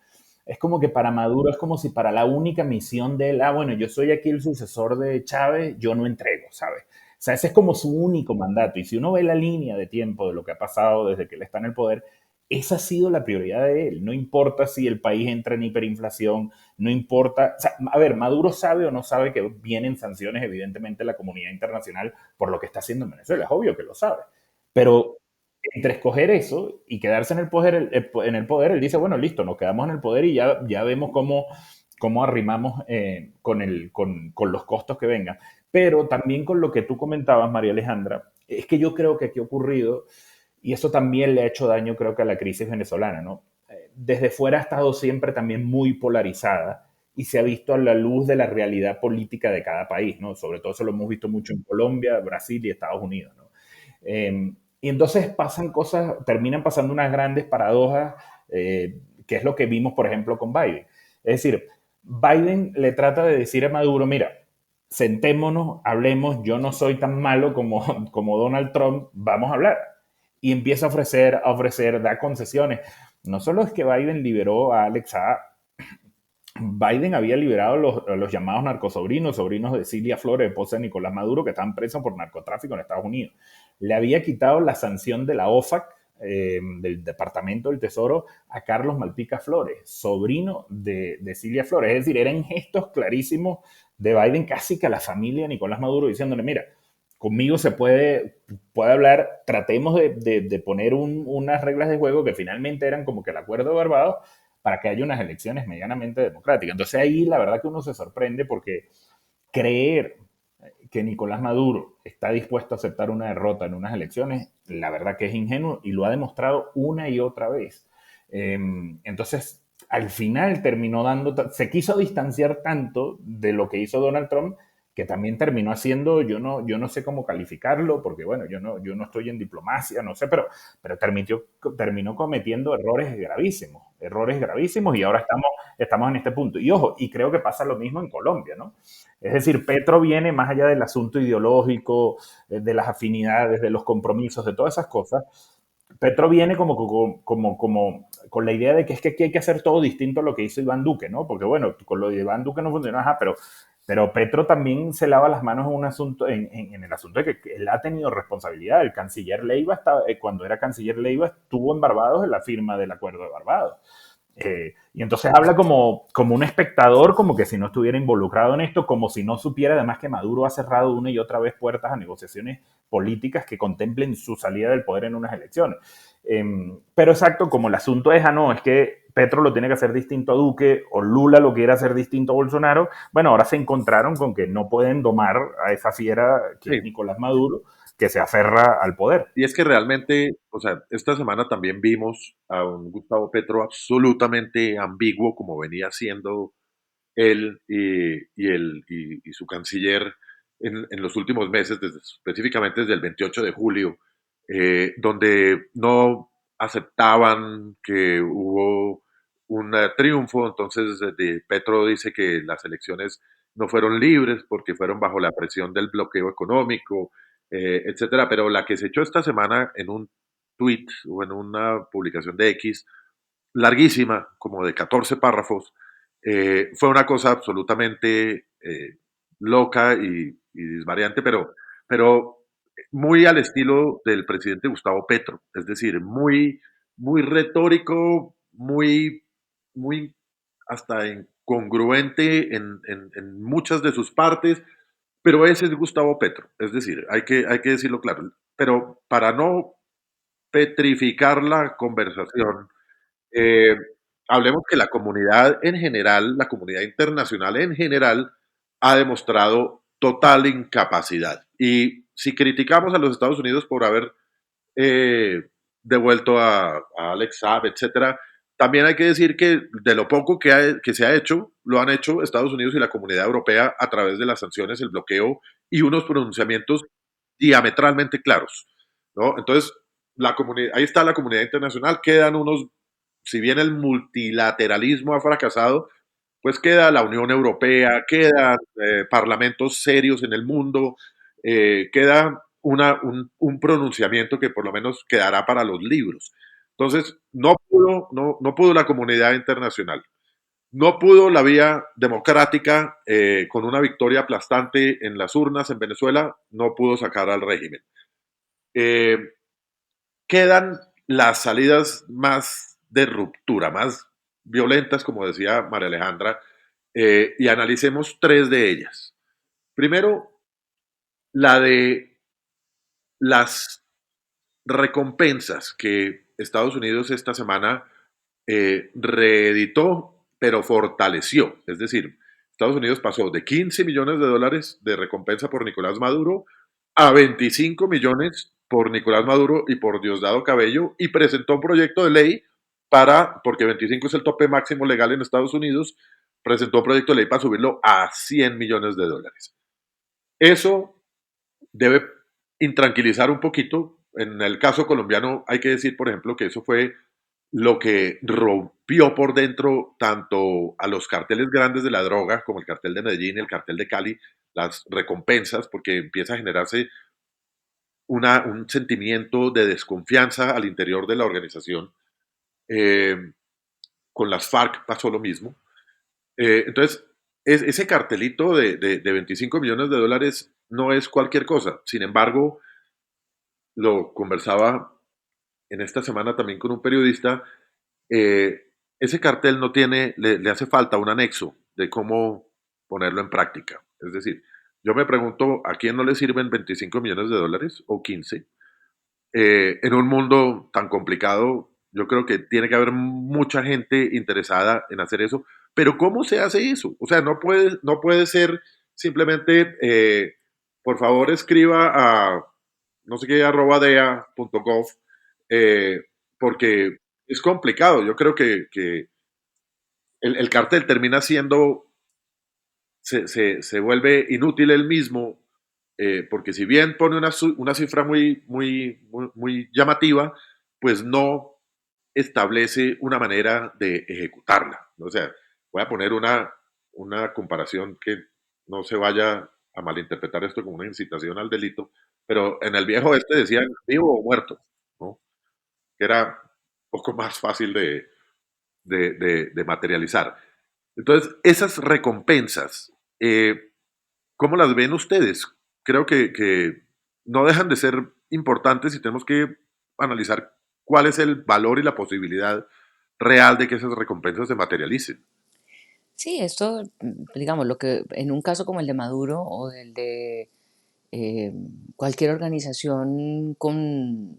Speaker 3: es como que para Maduro es como si para la única misión de él, bueno, yo soy aquí el sucesor de Chávez, yo no entrego, ¿sabes? O sea, ese es como su único mandato, y si uno ve la línea de tiempo de lo que ha pasado desde que él está en el poder, esa ha sido la prioridad de él, no importa si el país entra en hiperinflación, no importa, o sea, a ver, Maduro sabe o no sabe que vienen sanciones, evidentemente, la comunidad internacional por lo que está haciendo en Venezuela. Es obvio que lo sabe. Pero entre escoger eso y quedarse en el poder, él dice, bueno, listo, nos quedamos en el poder y ya vemos cómo arrimamos con los costos que vengan. Pero también con lo que tú comentabas, María Alejandra, es que yo creo que aquí ha ocurrido, y eso también le ha hecho daño, creo que a la crisis venezolana, ¿no? Desde fuera ha estado siempre también muy polarizada y se ha visto a la luz de la realidad política de cada país, ¿no? Sobre todo eso lo hemos visto mucho en Colombia, Brasil y Estados Unidos, ¿no? Y entonces pasan cosas, terminan pasando unas grandes paradojas, que es lo que vimos, por ejemplo, con Biden. Es decir, Biden le trata de decir a Maduro, mira, sentémonos, hablemos, yo no soy tan malo como Donald Trump, vamos a hablar. Y empieza a ofrecer, da concesiones. No solo es que Biden liberó a Alex Saab, Biden había liberado los llamados narcosobrinos, sobrinos de Cilia Flores, esposa de Nicolás Maduro, que estaban presos por narcotráfico en Estados Unidos. Le había quitado la sanción de la OFAC, del Departamento del Tesoro, a Carlos Malpica Flores, sobrino de Cilia Flores. Es decir, eran gestos clarísimos de Biden, casi que a la familia de Nicolás Maduro, diciéndole, mira, conmigo se puede hablar, tratemos de poner unas reglas de juego que finalmente eran como que el acuerdo de Barbados, para que haya unas elecciones medianamente democráticas. Entonces ahí la verdad que uno se sorprende porque creer que Nicolás Maduro está dispuesto a aceptar una derrota en unas elecciones, la verdad que es ingenuo y lo ha demostrado una y otra vez. Entonces, al final terminó se quiso distanciar tanto de lo que hizo Donald Trump que también terminó haciendo, yo no sé cómo calificarlo, porque bueno, yo no estoy en diplomacia, no sé, pero terminó cometiendo errores gravísimos y ahora estamos en este punto. Y ojo, y creo que pasa lo mismo en Colombia, ¿no? Es decir, Petro viene más allá del asunto ideológico, de las afinidades, de los compromisos, de todas esas cosas. Petro viene como con la idea de que es que aquí hay que hacer todo distinto a lo que hizo Iván Duque, ¿no? Porque bueno, con lo de Iván Duque no funcionó, ajá, pero Petro también se lava las manos en un asunto, en el asunto de que él ha tenido responsabilidad. El canciller Leiva, cuando era canciller Leiva, estuvo en Barbados en la firma del acuerdo de Barbados. Y entonces habla como un espectador, como que si no estuviera involucrado en esto, como si no supiera además que Maduro ha cerrado una y otra vez puertas a negociaciones políticas que contemplen su salida del poder en unas elecciones. Pero exacto, como el asunto es, no, es que Petro lo tiene que hacer distinto a Duque o Lula lo quiere hacer distinto a Bolsonaro, bueno, ahora se encontraron con que no pueden domar a esa fiera que es
Speaker 1: Sí.
Speaker 3: Nicolás Maduro, que se aferra al poder.
Speaker 1: Y es que realmente, o sea, esta semana también vimos a un Gustavo Petro absolutamente ambiguo, como venía siendo él y su canciller en los últimos meses, específicamente desde el 28 de julio, donde no aceptaban que hubo un triunfo. Entonces, Petro dice que las elecciones no fueron libres porque fueron bajo la presión del bloqueo económico, etcétera. Pero la que se echó esta semana en un tweet o en una publicación de X larguísima, como de 14 párrafos, Fue una cosa absolutamente loca y disvariante, pero muy al estilo del presidente Gustavo Petro, es decir, muy retórico, muy hasta incongruente en muchas de sus partes, pero ese es Gustavo Petro, es decir, hay que decirlo claro. Pero para no petrificar la conversación, eh, hablemos que la comunidad en general, la comunidad internacional en general, ha demostrado total incapacidad. Y si criticamos a los Estados Unidos por haber eh, devuelto a Alex Saab, etcétera, también hay que decir que de lo poco que se ha hecho, lo han hecho Estados Unidos y la comunidad europea a través de las sanciones, el bloqueo y unos pronunciamientos diametralmente claros, ¿no? Entonces, ahí está la comunidad internacional, quedan unos, si bien el multilateralismo ha fracasado, pues queda la Unión Europea, quedan parlamentos serios en el mundo, queda un pronunciamiento que por lo menos quedará para los libros. Entonces, no pudo la comunidad internacional, no pudo la vía democrática con una victoria aplastante en las urnas en Venezuela, no pudo sacar al régimen. Eh, Quedan las salidas más de ruptura, más violentas, como decía María Alejandra, y analicemos tres de ellas. Primero, la de las recompensas que Estados Unidos esta semana reeditó, pero fortaleció. Es decir, Estados Unidos pasó de 15 millones de dólares de recompensa por Nicolás Maduro a 25 millones por Nicolás Maduro y por Diosdado Cabello y presentó un proyecto de ley porque 25 es el tope máximo legal en Estados Unidos, presentó un proyecto de ley para subirlo a 100 millones de dólares. Eso debe intranquilizar un poquito. En el caso colombiano hay que decir, por ejemplo, que eso fue lo que rompió por dentro tanto a los carteles grandes de la droga, como el cartel de Medellín y el cartel de Cali, las recompensas, porque empieza a generarse un sentimiento de desconfianza al interior de la organización. Eh, con las FARC pasó lo mismo. Entonces, ese cartelito de 25 millones de dólares no es cualquier cosa. Sin embargo, lo conversaba en esta semana también con un periodista, ese cartel no tiene, le hace falta un anexo de cómo ponerlo en práctica. Es decir, yo me pregunto, ¿a quién no le sirven 25 millones de dólares o 15? En un mundo tan complicado, yo creo que tiene que haber mucha gente interesada en hacer eso, pero ¿cómo se hace eso? O sea, no puede ser simplemente, por favor, escriba a no sé qué, @dea.gov, eh, porque es complicado. Yo creo que el cartel termina siendo, se vuelve inútil el mismo, porque si bien pone una cifra muy llamativa, pues no establece una manera de ejecutarla. O sea, voy a poner una comparación que no se vaya a malinterpretar esto como una incitación al delito, pero en el viejo este decían vivo o muerto, ¿no? Que era un poco más fácil de materializar. Entonces, esas recompensas, ¿cómo las ven ustedes? Creo que no dejan de ser importantes y tenemos que analizar cuál es el valor y la posibilidad real de que esas recompensas se materialicen.
Speaker 2: Sí, esto, digamos, lo que en un caso como el de Maduro o el de eh, cualquier organización con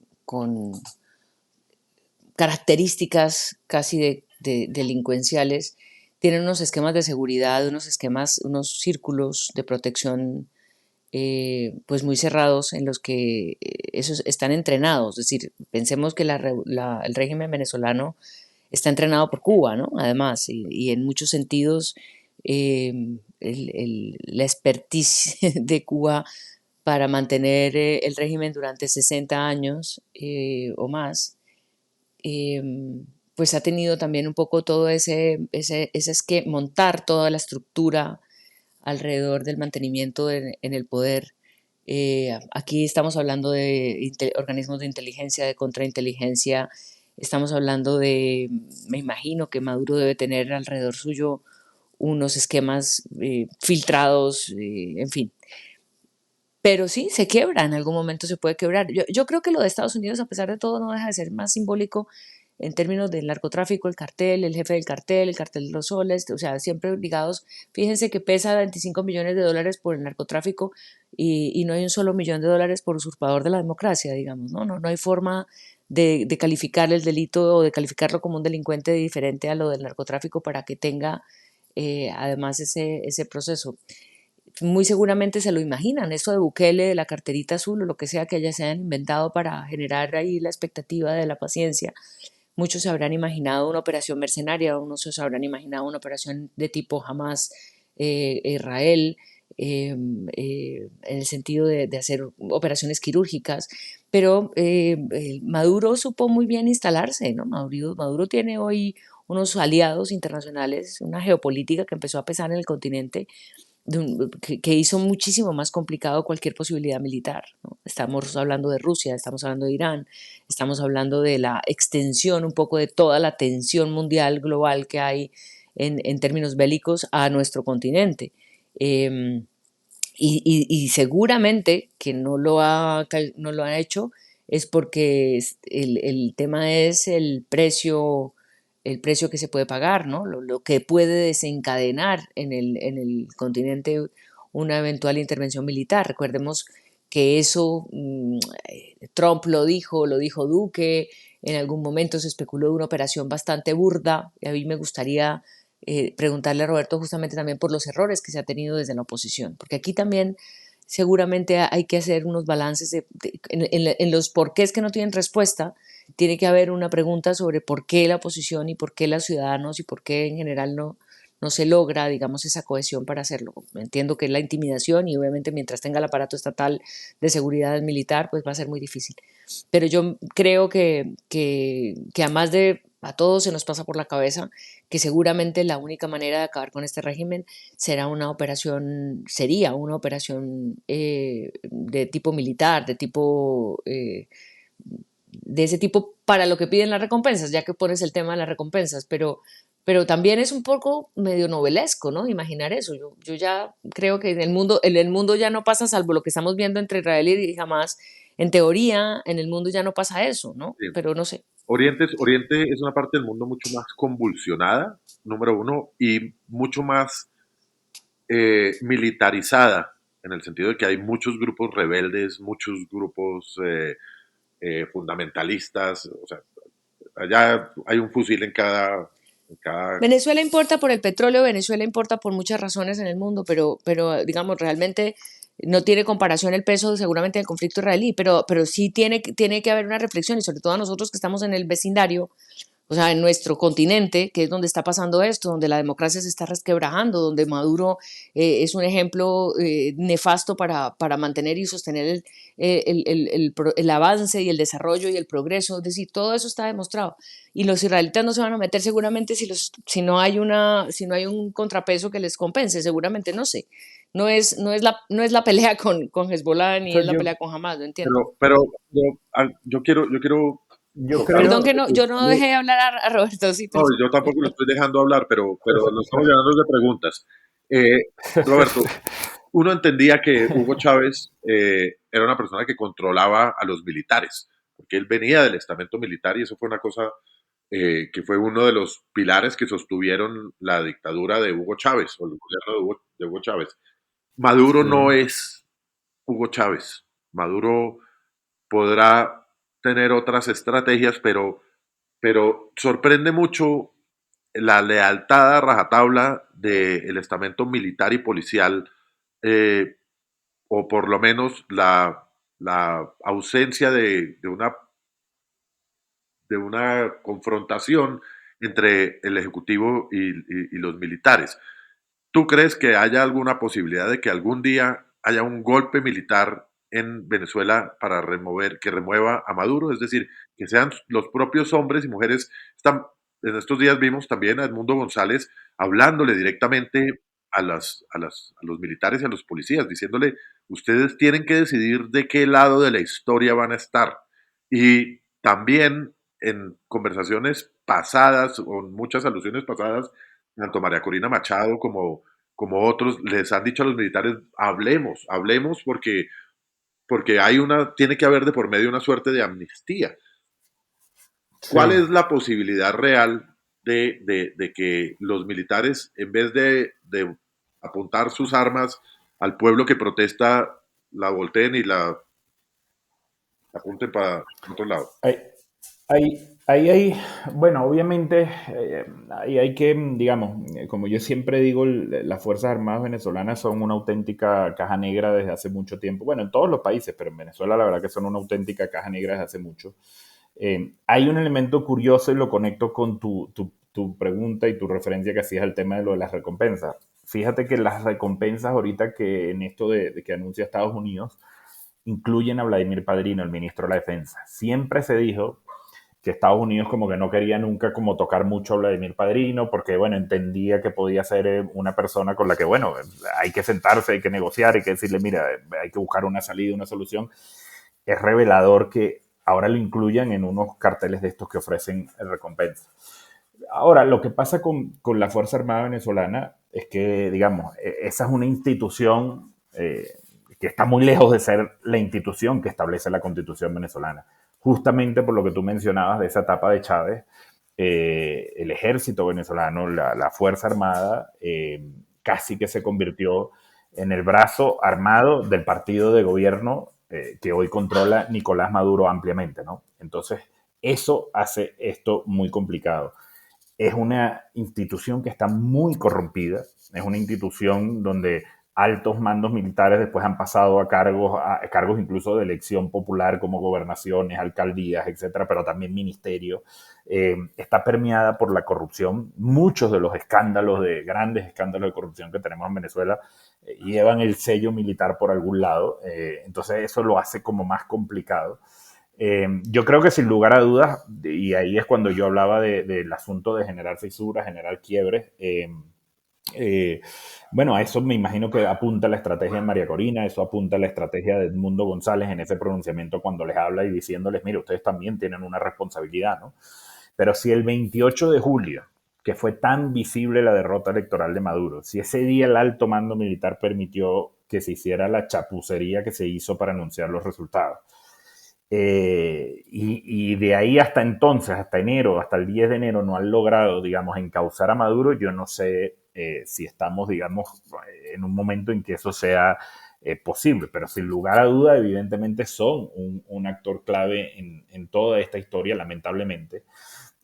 Speaker 2: características casi delincuenciales, tienen unos esquemas de seguridad, unos esquemas, unos círculos de protección pues muy cerrados en los que esos están entrenados. Es decir, pensemos que el régimen venezolano está entrenado por Cuba, ¿no? Además, y en muchos sentidos la expertise de Cuba para mantener el régimen durante 60 años o más, eh, pues ha tenido también un poco todo ese es que montar toda la estructura alrededor del mantenimiento en el poder. Aquí estamos hablando de organismos de inteligencia, de contrainteligencia, estamos hablando de, me imagino que Maduro debe tener alrededor suyo unos esquemas filtrados, en fin. Pero sí, se quiebra, en algún momento se puede quebrar. Yo creo que lo de Estados Unidos, a pesar de todo, no deja de ser más simbólico en términos del narcotráfico, el cartel, el jefe del cartel, el cartel de los soles, o sea, siempre ligados. Fíjense que pesa 25 millones de dólares por el narcotráfico y no hay un solo millón de dólares por usurpador de la democracia, digamos, ¿no? No hay forma de calificar el delito o de calificarlo como un delincuente diferente a lo del narcotráfico para que tenga además ese proceso. Muy seguramente se lo imaginan, esto de Bukele, de la carterita azul o lo que sea que ya se hayan inventado para generar ahí la expectativa de la paciencia. Muchos se habrán imaginado una operación mercenaria, unos se habrán imaginado una operación de tipo Hamas, Israel, en el sentido de hacer operaciones quirúrgicas, pero Maduro supo muy bien instalarse, ¿no? Maduro tiene hoy unos aliados internacionales, una geopolítica que empezó a pesar en el continente que hizo muchísimo más complicado cualquier posibilidad militar, ¿no? Estamos hablando de Rusia, estamos hablando de Irán, estamos hablando de la extensión un poco de toda la tensión mundial global que hay en términos bélicos a nuestro continente. Eh, y seguramente que no lo ha hecho es porque el tema es el precio que se puede pagar, ¿no? Lo que puede desencadenar en el continente una eventual intervención militar. Recordemos que eso Trump lo dijo Duque, en algún momento se especuló de una operación bastante burda, y a mí me gustaría preguntarle a Roberto justamente también por los errores que se ha tenido desde la oposición, porque aquí también seguramente hay que hacer unos balances en los porqués que no tienen respuesta. Tiene que haber una pregunta sobre por qué la oposición y por qué los ciudadanos y por qué en general no se logra, digamos, esa cohesión para hacerlo. Entiendo que es la intimidación y obviamente mientras tenga el aparato estatal de seguridad militar, pues va a ser muy difícil. Pero yo creo que además de a todos se nos pasa por la cabeza que seguramente la única manera de acabar con este régimen sería una operación de tipo militar, de ese tipo para lo que piden las recompensas, ya que pones el tema de las recompensas, pero también es un poco medio novelesco, ¿no? Imaginar eso. Yo ya creo que en el mundo ya no pasa, salvo lo que estamos viendo entre Israel y Hamas, en teoría, en el mundo ya no pasa eso, ¿no?
Speaker 1: Sí.
Speaker 2: Pero no sé.
Speaker 1: Oriente es una parte del mundo mucho más convulsionada, número uno, y mucho más militarizada, en el sentido de que hay muchos grupos rebeldes, muchos grupos fundamentalistas, o sea, allá hay un fusil en cada...
Speaker 2: Venezuela importa por el petróleo, Venezuela importa por muchas razones en el mundo, pero digamos, realmente no tiene comparación el peso seguramente del conflicto israelí, pero sí tiene que haber una reflexión y sobre todo a nosotros que estamos en el vecindario, o sea, en nuestro continente, que es donde está pasando esto, donde la democracia se está resquebrajando, donde Maduro es un ejemplo nefasto para mantener y sostener el avance y el desarrollo y el progreso. Es decir, todo eso está demostrado. Y los israelitas no se van a meter seguramente si no hay un contrapeso que les compense, seguramente no sé. No es la pelea con Hezbollah
Speaker 3: O
Speaker 2: ni
Speaker 3: sea,
Speaker 2: es la pelea con Hamas, lo entiendo.
Speaker 1: Pero yo quiero
Speaker 3: yo
Speaker 1: tocar
Speaker 2: Perdón
Speaker 3: creo,
Speaker 2: que no, yo no dejé de hablar a Roberto, sí,
Speaker 1: no,
Speaker 2: perdón.
Speaker 1: yo tampoco lo estoy dejando hablar, pero lo estamos llenando de preguntas. Roberto, uno entendía que Hugo Chávez era una persona que controlaba a los militares, porque él venía del estamento militar y eso fue una cosa que fue uno de los pilares que sostuvieron la dictadura de Hugo Chávez o el gobierno de Hugo Chávez. Maduro no
Speaker 3: sí.
Speaker 1: es Hugo Chávez. Maduro podrá tener otras estrategias, pero sorprende mucho la lealtad a rajatabla del estamento militar y policial, eh, o por lo menos la ausencia de una confrontación entre el Ejecutivo y los militares. ¿Tú crees que haya alguna posibilidad de que algún día haya un golpe militar en Venezuela para que remueva a Maduro? Es decir, que sean los propios hombres y mujeres. En estos días vimos también a Edmundo González hablándole directamente a los militares y a los policías, diciéndole, ustedes tienen que decidir de qué lado de la historia van a estar. Y también en conversaciones pasadas, o en muchas alusiones pasadas, tanto María Corina Machado como otros, les han dicho a los militares, hablemos, hablemos porque tiene que haber de por medio una suerte de amnistía. ¿Cuál
Speaker 3: Sí.
Speaker 1: es la posibilidad real de que los militares, en vez de apuntar sus armas al pueblo que protesta, la volteen y la apunten para otro lado?
Speaker 3: Ahí, ahí, bueno, obviamente, ahí hay que, digamos, como yo siempre digo, las Fuerzas Armadas venezolanas son una auténtica caja negra desde hace mucho tiempo. Bueno, en todos los países, pero en Venezuela la verdad que son una auténtica caja negra desde hace mucho. Hay un elemento curioso y lo conecto con tu pregunta y tu referencia que hacías al tema de lo de las recompensas. Fíjate que las recompensas ahorita que en esto de que anuncia Estados Unidos incluyen a Vladimir Padrino, el ministro de la Defensa. Siempre se dijo que Estados Unidos como que no quería nunca como tocar mucho a Vladimir Padrino porque, bueno, entendía que podía ser una persona con la que, bueno, hay que sentarse, hay que negociar, hay que decirle, mira, hay que buscar una salida, una solución. Es revelador que ahora lo incluyan en unos carteles de estos que ofrecen recompensa. Ahora, lo que pasa con la Fuerza Armada Venezolana es que, digamos, esa es una institución que está muy lejos de ser la institución que establece la Constitución venezolana. Justamente por lo que tú mencionabas de esa etapa de Chávez, el ejército venezolano, la Fuerza Armada, casi que se convirtió en el brazo armado del partido de gobierno que hoy controla Nicolás Maduro ampliamente, ¿no? Entonces, eso hace esto muy complicado. Es una institución que está muy corrompida, es una institución donde altos mandos militares después han pasado a cargos incluso de elección popular como gobernaciones, alcaldías, etcétera, pero también ministerios. Está permeada por la corrupción. Muchos de los escándalos, de grandes escándalos de corrupción que tenemos en Venezuela, llevan el sello militar por algún lado. Entonces eso lo hace como más complicado. Yo creo que sin lugar a dudas, y ahí es cuando yo hablaba del asunto de generar fisuras, generar quiebres, eh, bueno, a eso me imagino que apunta la estrategia de María Corina, eso apunta la estrategia de Edmundo González en ese pronunciamiento cuando les habla y diciéndoles, mire, ustedes también tienen una responsabilidad, ¿no? Pero si el 28 de julio, que fue tan visible la derrota electoral de Maduro, si ese día el alto mando militar permitió que se hiciera la chapucería que se hizo para anunciar los resultados, y de ahí hasta entonces, hasta enero, hasta el 10 de enero, no han logrado, digamos, encauzar a Maduro, yo no sé si estamos, digamos, en un momento en que eso sea posible, pero sin lugar a duda, evidentemente son un actor clave en toda esta historia, lamentablemente.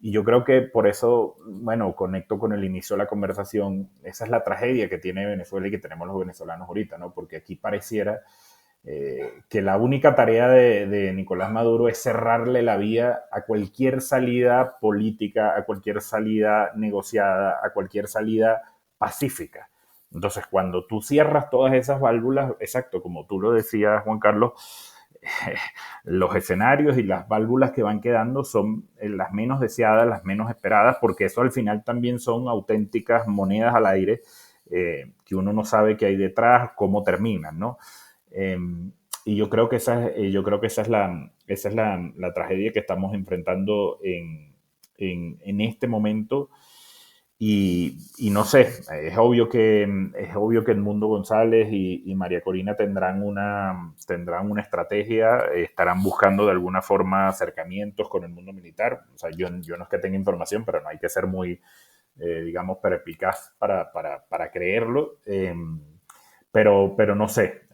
Speaker 3: Y yo creo que por eso, bueno, conecto con el inicio de la conversación, esa es la tragedia que tiene Venezuela y que tenemos los venezolanos ahorita, ¿no? Porque aquí pareciera que la única tarea de Nicolás Maduro es cerrarle la vía a cualquier salida política, a cualquier salida negociada, a cualquier salida pacífica. Entonces, cuando tú cierras todas esas válvulas, exacto, como tú lo decías, Juan Carlos, los escenarios y las válvulas que van quedando son las menos deseadas, las menos esperadas, porque eso al final también son auténticas monedas al aire que uno no sabe qué hay detrás, cómo terminan, ¿no? Eh, y yo creo que esa es la tragedia que estamos enfrentando en este momento. Y no sé, es obvio que Edmundo González y María Corina tendrán una estrategia, estarán buscando de alguna forma acercamientos con el mundo militar. O sea, yo no es que tenga información, pero no hay que ser muy, digamos, perspicaz para creerlo. Pero no sé,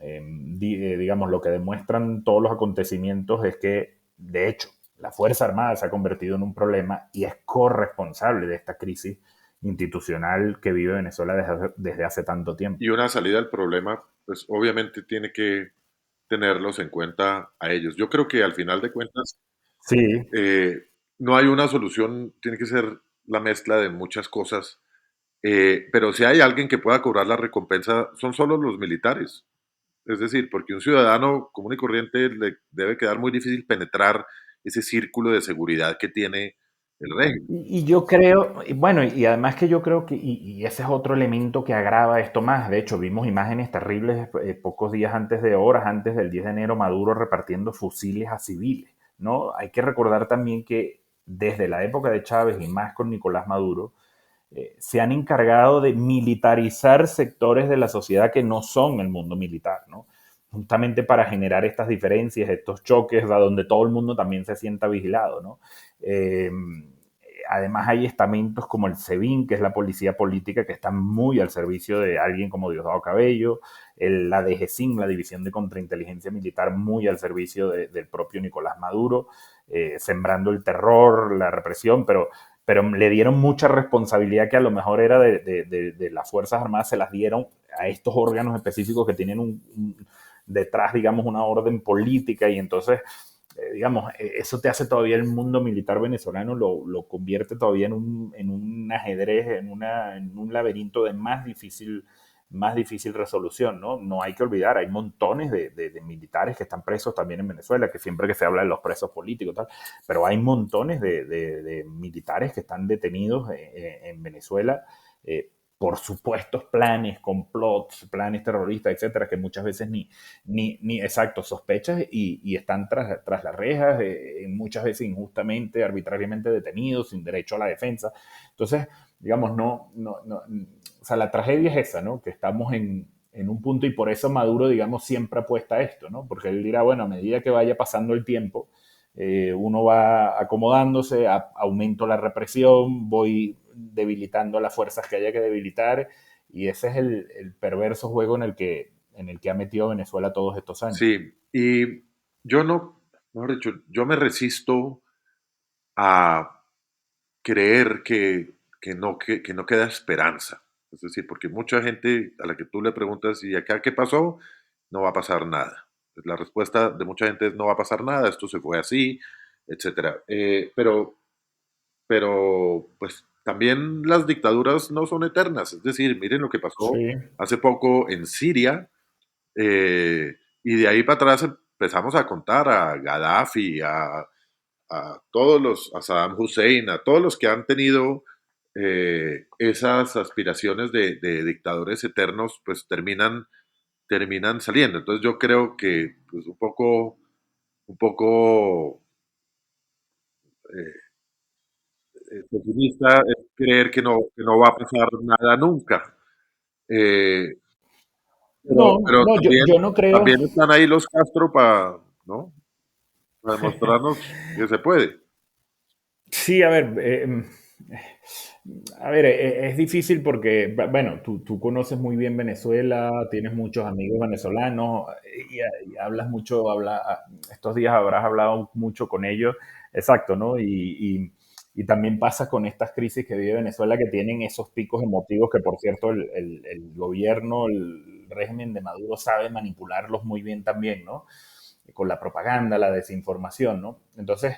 Speaker 3: digamos, lo que demuestran todos los acontecimientes es que, de hecho, la Fuerza Armada se ha convertido en un problema y es corresponsable de esta crisis institucional que vive Venezuela desde hace tanto tiempo.
Speaker 1: Y una salida al problema, pues obviamente tiene que tenerlos en cuenta a ellos. Yo creo que al final de cuentas
Speaker 3: Sí,
Speaker 1: eh, no hay una solución, tiene que ser la mezcla de muchas cosas, pero si hay alguien que pueda cobrar la recompensa, son solo los militares. Es decir, porque un ciudadano común y corriente le debe quedar muy difícil penetrar ese círculo de seguridad que tiene el régimen.
Speaker 3: y yo creo, y bueno, y además que yo creo que, y ese es otro elemento que agrava esto más. De hecho, vimos imágenes terribles pocos días antes de horas, antes del 10 de enero, Maduro repartiendo fusiles a civiles, ¿no? Hay que recordar también que desde la época de Chávez y más con Nicolás Maduro, se han encargado de militarizar sectores de la sociedad que no son el mundo militar, ¿no? Justamente para generar estas diferencias, estos choques, a donde todo el mundo también se sienta vigilado, ¿no? Además hay estamentos como el SEBIN, que es la policía política, que están muy al servicio de alguien como Diosdado Cabello, la DGCIN, la División de Contrainteligencia Militar, muy al servicio del propio Nicolás Maduro, sembrando el terror, la represión, pero le dieron mucha responsabilidad que a lo mejor era de las Fuerzas Armadas, se las dieron a estos órganos específicos que tienen detrás, digamos, una orden política y entonces digamos, eso te hace todavía el mundo militar venezolano, lo convierte todavía en un ajedrez, en un laberinto de más difícil resolución, ¿no? No hay que olvidar, hay montones de militares que están presos también en Venezuela, que siempre que se habla de los presos políticos, tal, pero hay montones de militares que están detenidos en Venezuela por supuestos planes, complots, planes terroristas, etcétera, que muchas veces ni exacto, sospechas y están tras las rejas, muchas veces injustamente, arbitrariamente detenidos, sin derecho a la defensa. Entonces, digamos, o sea, la tragedia es esa, ¿no? Que estamos en un punto y por eso Maduro, digamos, siempre apuesta a esto, ¿no? Porque él dirá, bueno, a medida que vaya pasando el tiempo, uno va acomodándose, aumento la represión, voy debilitando las fuerzas que haya que debilitar y ese es el perverso juego en el que ha metido Venezuela todos estos años.
Speaker 1: Sí, y yo no, mejor dicho, yo me resisto a creer que no queda esperanza. Es decir, porque mucha gente a la que tú le preguntas, ¿y acá qué pasó? No va a pasar nada. La respuesta de mucha gente es no va a pasar nada, esto se fue así, etcétera. Pero, pues también las dictaduras no son eternas. Es decir, miren lo que pasó
Speaker 3: Sí,
Speaker 1: hace poco en Siria, y de ahí para atrás empezamos a contar a Gaddafi, a Saddam Hussein, a todos los que han tenido esas aspiraciones de dictadores eternos, pues terminan saliendo. Entonces yo creo que pues, un poco eh, pesimista es creer que no va a pasar nada nunca. Eh, pero
Speaker 3: no, yo no creo.
Speaker 1: también están ahí los Castro para, ¿no? Para demostrarnos que se puede.
Speaker 3: Sí, a ver, es difícil porque, bueno, tú conoces muy bien Venezuela, tienes muchos amigos venezolanos y hablas mucho, estos días habrás hablado mucho con ellos, exacto, ¿no? Y también pasa con estas crisis que vive Venezuela que tienen esos picos emotivos que, por cierto, el gobierno, el régimen de Maduro sabe manipularlos muy bien también, ¿no? Con la propaganda, la desinformación, ¿no? Entonces,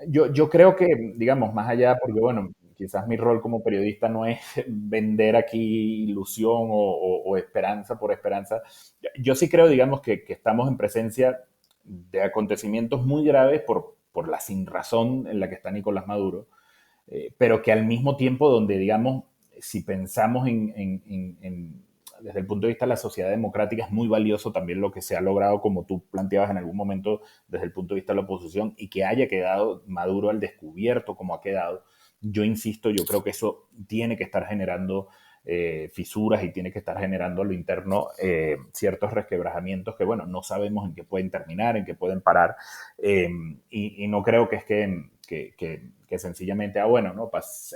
Speaker 3: yo creo que, digamos, más allá, porque bueno, quizás mi rol como periodista no es vender aquí ilusión o esperanza por esperanza. Yo sí creo, digamos, que estamos en presencia de acontecimientos muy graves por la sinrazón en la que está Nicolás Maduro, pero que al mismo tiempo donde, digamos, si pensamos desde el punto de vista de la sociedad democrática, es muy valioso también lo que se ha logrado, como tú planteabas en algún momento, desde el punto de vista de la oposición, y que haya quedado Maduro al descubierto como ha quedado. Yo insisto, yo creo que eso tiene que estar generando fisuras y tiene que estar generando a lo interno ciertos resquebrajamientos que, bueno, no sabemos en qué pueden terminar, en qué pueden parar, y no creo que es que sencillamente, bueno, no,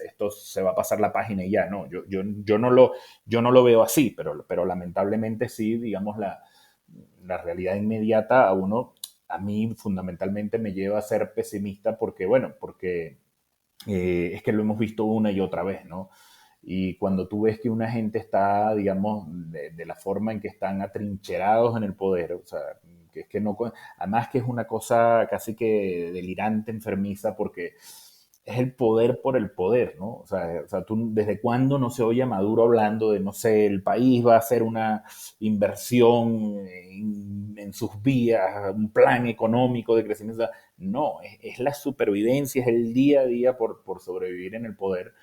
Speaker 3: esto se va a pasar la página y ya, no, yo no lo veo así, pero lamentablemente sí, digamos, la realidad inmediata a mí fundamentalmente me lleva a ser pesimista porque, bueno, porque es que lo hemos visto una y otra vez, ¿no? Y cuando tú ves que una gente está, digamos, de la forma en que están atrincherados en el poder, o sea, que es que no, además que es una cosa casi que delirante, enfermiza, porque es el poder por el poder, ¿no? O sea, tú, ¿desde cuándo no se oye a Maduro hablando de, no sé, el país va a hacer una inversión en sus vías, un plan económico de crecimiento? No, es la supervivencia, es el día a día por sobrevivir en el poder.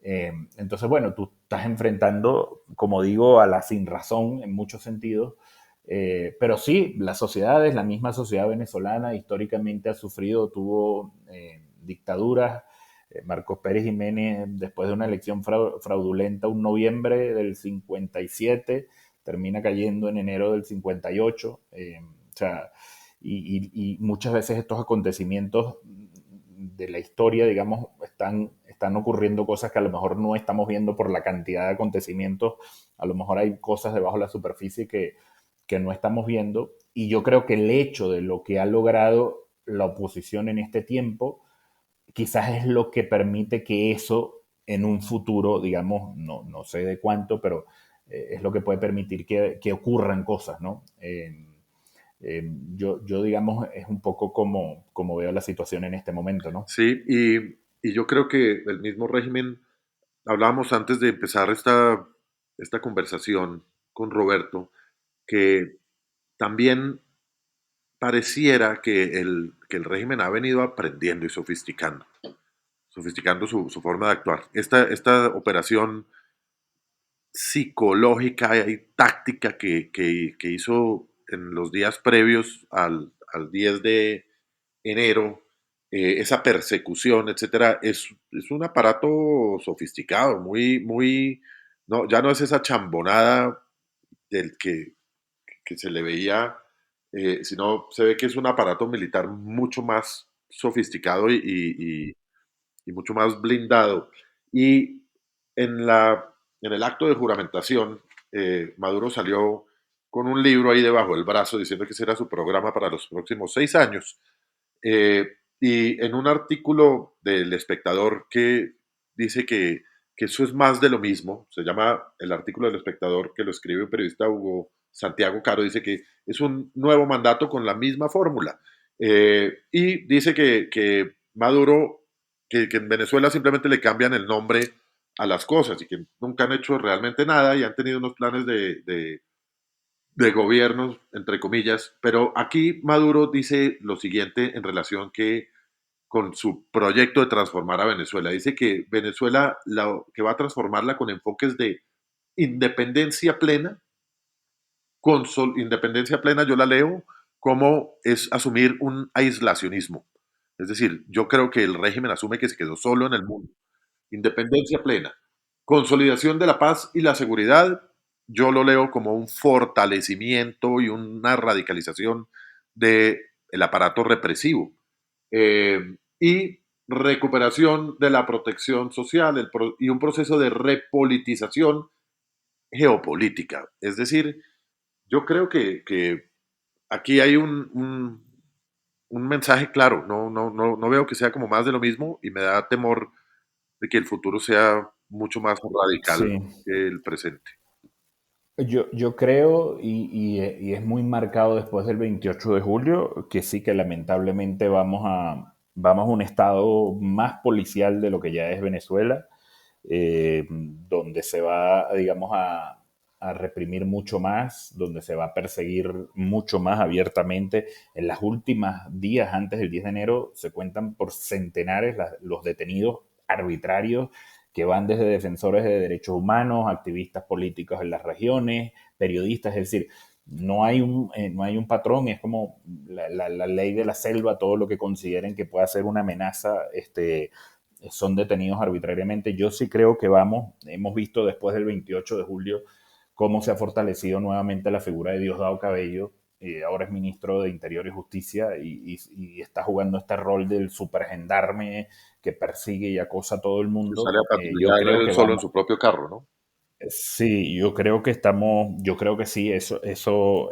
Speaker 3: Entonces, bueno, tú estás enfrentando, como digo, a la sinrazón en muchos sentidos, pero sí, las sociedades, la misma sociedad venezolana históricamente ha sufrido, tuvo dictaduras, Marcos Pérez Jiménez, después de una elección fraudulenta un noviembre del 57, termina cayendo en enero del 58. O sea, y muchas veces estos acontecimientos de la historia, digamos, están ocurriendo cosas que a lo mejor no estamos viendo por la cantidad de acontecimientos. A lo mejor hay cosas debajo de la superficie que no estamos viendo. Y yo creo que el hecho de lo que ha logrado la oposición en este tiempo, quizás es lo que permite que eso en un futuro, digamos, no sé de cuánto, pero es lo que puede permitir que ocurran cosas, ¿no? Yo, digamos, es un poco como veo la situación en este momento, ¿no?
Speaker 1: Sí, y yo creo que el mismo régimen, hablábamos antes de empezar esta conversación con Roberto, que también pareciera que el régimen ha venido aprendiendo y sofisticando su forma de actuar. Esta operación psicológica y táctica que hizo en los días previos al 10 de enero, esa persecución, etcétera, es un aparato sofisticado, no, ya no es esa chambonada del que se le veía, sino se ve que es un aparato militar mucho más sofisticado y mucho más blindado. Y en, en el acto de juramentación, Maduro salió con un libro ahí debajo del brazo diciendo que ese era su programa para los próximos 6 años. Y en un artículo del Espectador que dice que eso es más de lo mismo, se llama el artículo del Espectador que lo escribe un periodista Hugo Santiago Caro, dice que es un nuevo mandato con la misma fórmula. Y dice que Maduro, que en Venezuela simplemente le cambian el nombre a las cosas y que nunca han hecho realmente nada y han tenido unos planes de gobiernos, entre comillas, pero aquí Maduro dice lo siguiente en relación con su proyecto de transformar a Venezuela. Dice que Venezuela que va a transformarla con enfoques de independencia plena. Independencia plena yo la leo como es asumir un aislacionismo. Es decir, yo creo que el régimen asume que se quedó solo en el mundo. Independencia plena. Consolidación de la paz y la seguridad, yo lo leo como un fortalecimiento y una radicalización del aparato represivo. Y recuperación de la protección social y un proceso de repolitización geopolítica. Es decir, yo creo que aquí hay un mensaje claro. No veo que sea como más de lo mismo y me da temor de que el futuro sea mucho más radical
Speaker 3: Sí,
Speaker 1: que el presente.
Speaker 3: yo creo, y es muy marcado después del 28 de julio, que sí que lamentablemente vamos a un estado más policial de lo que ya es Venezuela, donde se va, digamos, a reprimir mucho más, donde se va a perseguir mucho más abiertamente. En las últimas días antes del 10 de enero se cuentan por centenares los detenidos arbitrarios que van desde defensores de derechos humanos, activistas políticos en las regiones, periodistas, es decir, no hay un patrón, es como la ley de la selva, todo lo que consideren que pueda ser una amenaza, son detenidos arbitrariamente. Yo sí creo que hemos visto después del 28 de julio cómo se ha fortalecido nuevamente la figura de Diosdado Cabello, ahora es ministro de Interior y Justicia y está jugando este rol del supergendarme que persigue y acosa a todo el
Speaker 1: Que sale a
Speaker 3: mundo. Yo
Speaker 1: patrullar
Speaker 3: creo
Speaker 1: él
Speaker 3: que
Speaker 1: solo en
Speaker 3: vamos,
Speaker 1: su propio carro, ¿no?
Speaker 3: sí, yo creo que sí, eso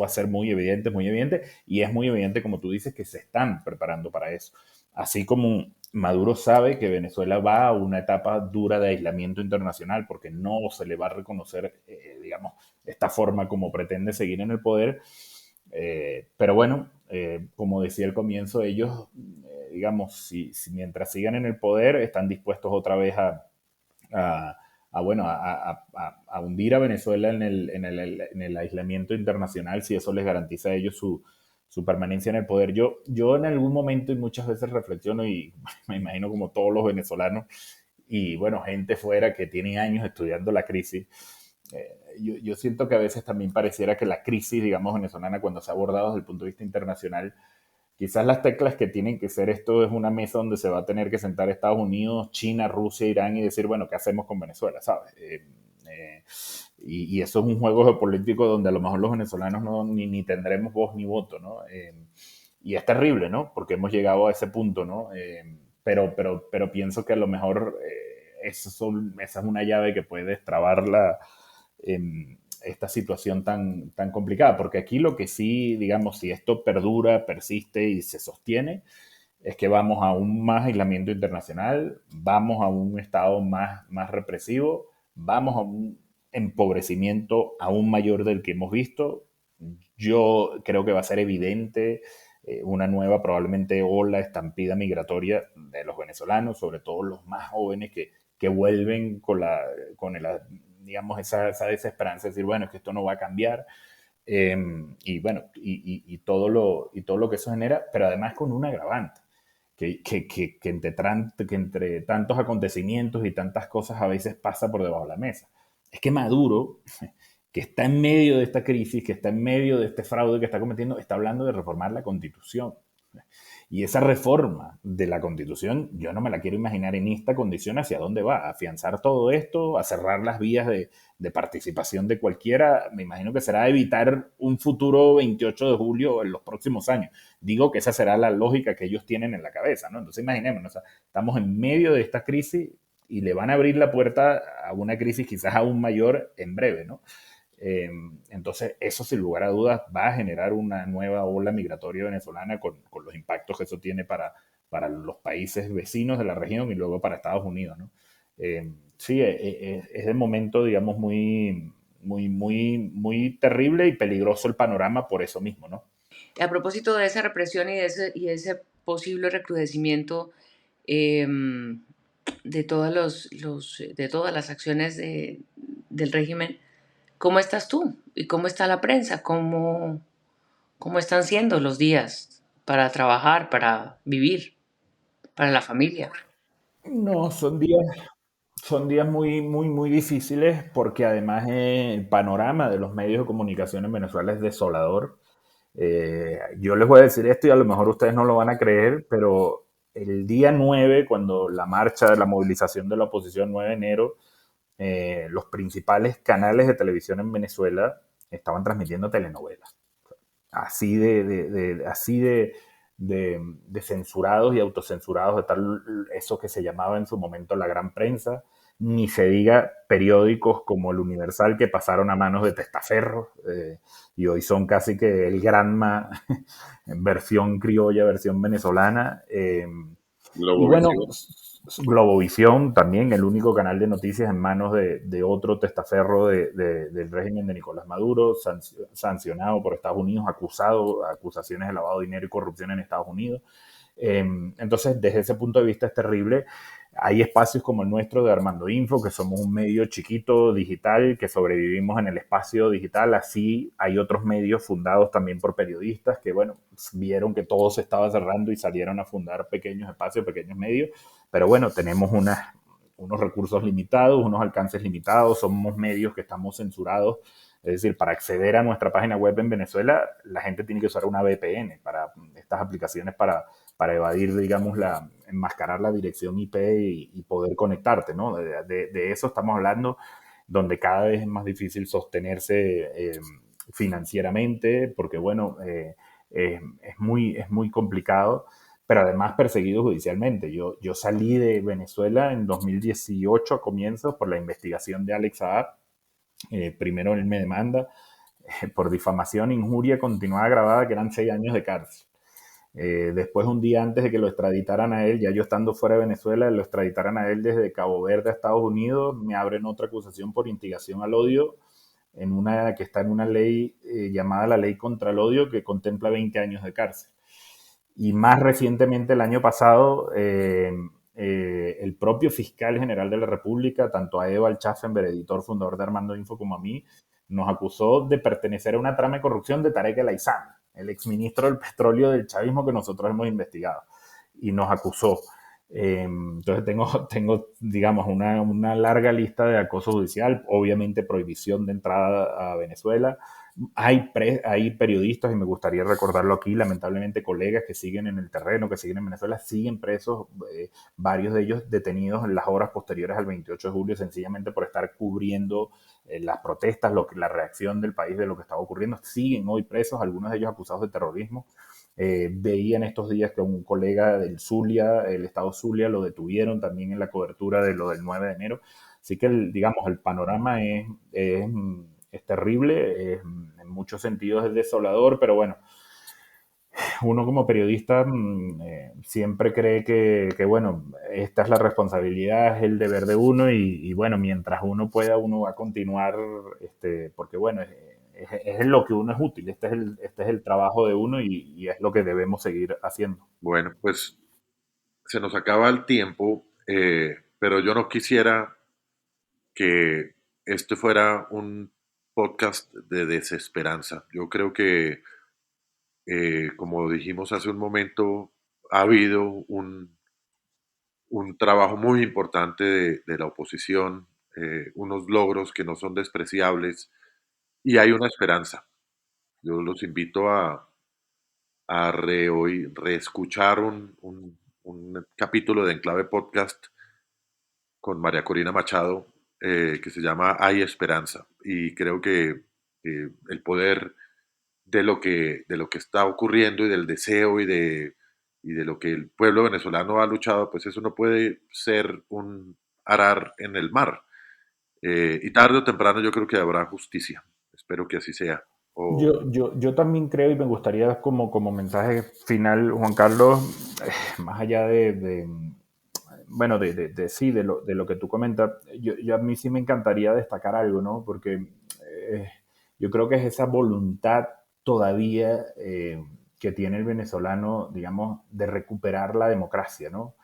Speaker 3: va a ser muy evidente, y es muy evidente, como tú dices, que se están preparando para eso. Así como Maduro sabe que Venezuela va a una etapa dura de aislamiento internacional, porque no se le va a reconocer, digamos, esta forma como pretende seguir en el poder. Pero bueno, como decía al comienzo, ellos, digamos, si mientras sigan en el poder, están dispuestos otra vez a, bueno, a hundir a Venezuela en el aislamiento internacional si eso les garantiza a ellos su permanencia en el poder. Yo en algún momento y muchas veces reflexiono y me imagino como todos los venezolanos y bueno, gente fuera que tiene años estudiando la crisis, yo siento que a veces también pareciera que la crisis, digamos, venezolana cuando se ha abordado desde el punto de vista internacional, quizás las teclas que tienen que ser esto es una mesa donde se va a tener que sentar Estados Unidos, China, Rusia, Irán y decir, bueno, ¿qué hacemos con Venezuela? ¿Sabes? Y eso es un juego geopolítico donde a lo mejor los venezolanos ni tendremos voz ni voto, ¿no? Y es terrible, ¿no? Porque hemos llegado a ese punto, ¿no? Pero pienso que a lo mejor esa es una llave que puede destrabar esta situación tan complicada, porque aquí lo que sí, digamos, si esto perdura, persiste y se sostiene, es que vamos a un más aislamiento internacional, vamos a un estado más represivo, vamos a un empobrecimiento aún mayor del que hemos visto. Yo creo que va a ser evidente una nueva probablemente ola, estampida migratoria de los venezolanos, sobre todo los más jóvenes que vuelven con el, digamos, esa desesperanza de decir, bueno, es que esto no va a cambiar. Y bueno, y todo lo que eso genera, pero además con un agravante, que entre tantos acontecimientos y tantas cosas a veces pasa por debajo de la mesa. Es que Maduro, que está en medio de esta crisis, que está en medio de este fraude que está cometiendo, está hablando de reformar la Constitución. Y esa reforma de la Constitución, yo no me la quiero imaginar en esta condición hacia dónde va, a afianzar todo esto, a cerrar las vías de participación de cualquiera. Me imagino que será evitar un futuro 28 de julio en los próximos años. Digo que esa será la lógica que ellos tienen en la cabeza, ¿no? Entonces imaginémonos, o sea, estamos en medio de esta crisis y le van a abrir la puerta a una crisis quizás aún mayor en breve, ¿no? Entonces, eso sin lugar a dudas va a generar una nueva ola migratoria venezolana con los impactos que eso tiene para los países vecinos de la región y luego para Estados Unidos, ¿no? Sí, es de momento, digamos, muy terrible y peligroso el panorama por eso mismo, ¿no?
Speaker 2: A propósito de esa represión y ese posible recrudecimiento eh, de todas las acciones del régimen, ¿cómo estás tú? ¿Y cómo está la prensa? ¿Cómo están siendo los días para trabajar, para vivir, para la familia?
Speaker 3: No, son días muy difíciles porque además el panorama de los medios de comunicación en Venezuela es desolador. Yo les voy a decir esto y a lo mejor ustedes no lo van a creer, pero el día 9, cuando la marcha de la movilización de la oposición 9 de enero, los principales canales de televisión en Venezuela estaban transmitiendo telenovelas. Así de censurados y autocensurados de tal eso que se llamaba en su momento la gran prensa, ni se diga periódicos como el Universal que pasaron a manos de testaferros y hoy son casi que el Granma versión criolla, versión venezolana. Y bueno,
Speaker 1: Globovisión.
Speaker 3: Globovisión también, el único canal de noticias en manos de otro testaferro del régimen de Nicolás Maduro, sancionado por Estados Unidos, acusaciones de lavado de dinero y corrupción en Estados Unidos. Entonces, desde ese punto de vista es terrible. Hay espacios como el nuestro de Armando Info, que somos un medio chiquito, digital, que sobrevivimos en el espacio digital. Así hay otros medios fundados también por periodistas que, bueno, vieron que todo se estaba cerrando y salieron a fundar pequeños espacios, pequeños medios. Pero bueno, tenemos unos recursos limitados, unos alcances limitados, somos medios que estamos censurados. Es decir, para acceder a nuestra página web en Venezuela, la gente tiene que usar una VPN para estas aplicaciones para evadir, digamos, enmascarar la dirección IP y poder conectarte, ¿no? De eso estamos hablando, donde cada vez es más difícil sostenerse financieramente, porque, bueno, es muy complicado, pero además perseguido judicialmente. Yo salí de Venezuela en 2018 a comienzos por la investigación de Alex Saab. Primero él me demanda por difamación, injuria continuada grabada, que eran 6 años de cárcel. Después, un día antes de que lo extraditaran a él, ya yo estando fuera de Venezuela, lo extraditaran a él desde Cabo Verde a Estados Unidos, me abren otra acusación por instigación al odio, que está en una ley llamada la Ley contra el Odio, que contempla 20 años de cárcel. Y más recientemente, el año pasado, el propio fiscal general de la República, tanto a Eva Alchafenber, editor fundador de Armando Info, como a mí, nos acusó de pertenecer a una trama de corrupción de Tarek El Aizami, el exministro del petróleo del chavismo que nosotros hemos investigado. Y nos acusó. Entonces tengo, digamos, una larga lista de acoso judicial, obviamente prohibición de entrada a Venezuela. Hay periodistas, y me gustaría recordarlo aquí, lamentablemente colegas que siguen en el terreno, que siguen en Venezuela, siguen presos, varios de ellos detenidos en las horas posteriores al 28 de julio, sencillamente por estar cubriendo las protestas, la reacción del país de lo que estaba ocurriendo. Siguen hoy presos, algunos de ellos acusados de terrorismo. Veía en estos días que un colega del Zulia, el estado Zulia, lo detuvieron también en la cobertura de lo del 9 de enero. Así que, digamos, el panorama es terrible, en muchos sentidos es desolador, pero bueno, uno como periodista siempre cree bueno, esta es la responsabilidad, es el deber de uno y bueno, mientras uno pueda, uno va a continuar, porque bueno, es lo que uno es útil, este es el trabajo de uno y es lo que debemos seguir haciendo.
Speaker 1: Bueno, pues se nos acaba el tiempo, pero yo no quisiera que este fuera un podcast de desesperanza. Yo creo que, como dijimos hace un momento, ha habido un trabajo muy importante de la oposición, unos logros que no son despreciables y hay una esperanza. Yo los invito a reescuchar un capítulo de Enclave Podcast con María Corina Machado, que se llama Hay Esperanza. Y creo que el poder de lo que está ocurriendo y del deseo y de lo que el pueblo venezolano ha luchado, pues eso no puede ser un arar en el mar. Y tarde o temprano yo creo que habrá justicia. Espero que así sea. O,
Speaker 3: Yo también creo y me gustaría como mensaje final, Juan Carlos, más allá bueno, sí, de lo que tú comentas, a mí sí me encantaría destacar algo, ¿no? Porque yo creo que es esa voluntad todavía que tiene el venezolano, digamos, de recuperar la democracia, ¿no?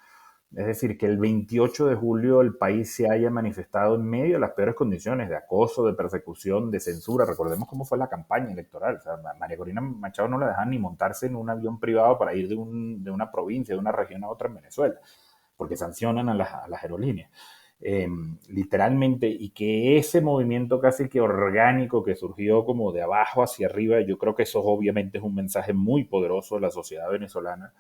Speaker 3: Es decir, que el 28 de julio el país se haya manifestado en medio de las peores condiciones de acoso, de persecución, de censura. Recordemos cómo fue la campaña electoral. O sea, María Corina Machado no la dejaban ni montarse en un avión privado para ir de una provincia, de una región a otra en Venezuela, porque sancionan a las aerolíneas. Literalmente, y que ese movimiento casi que orgánico que surgió como de abajo hacia arriba, yo creo que eso obviamente es un mensaje muy poderoso de la sociedad venezolana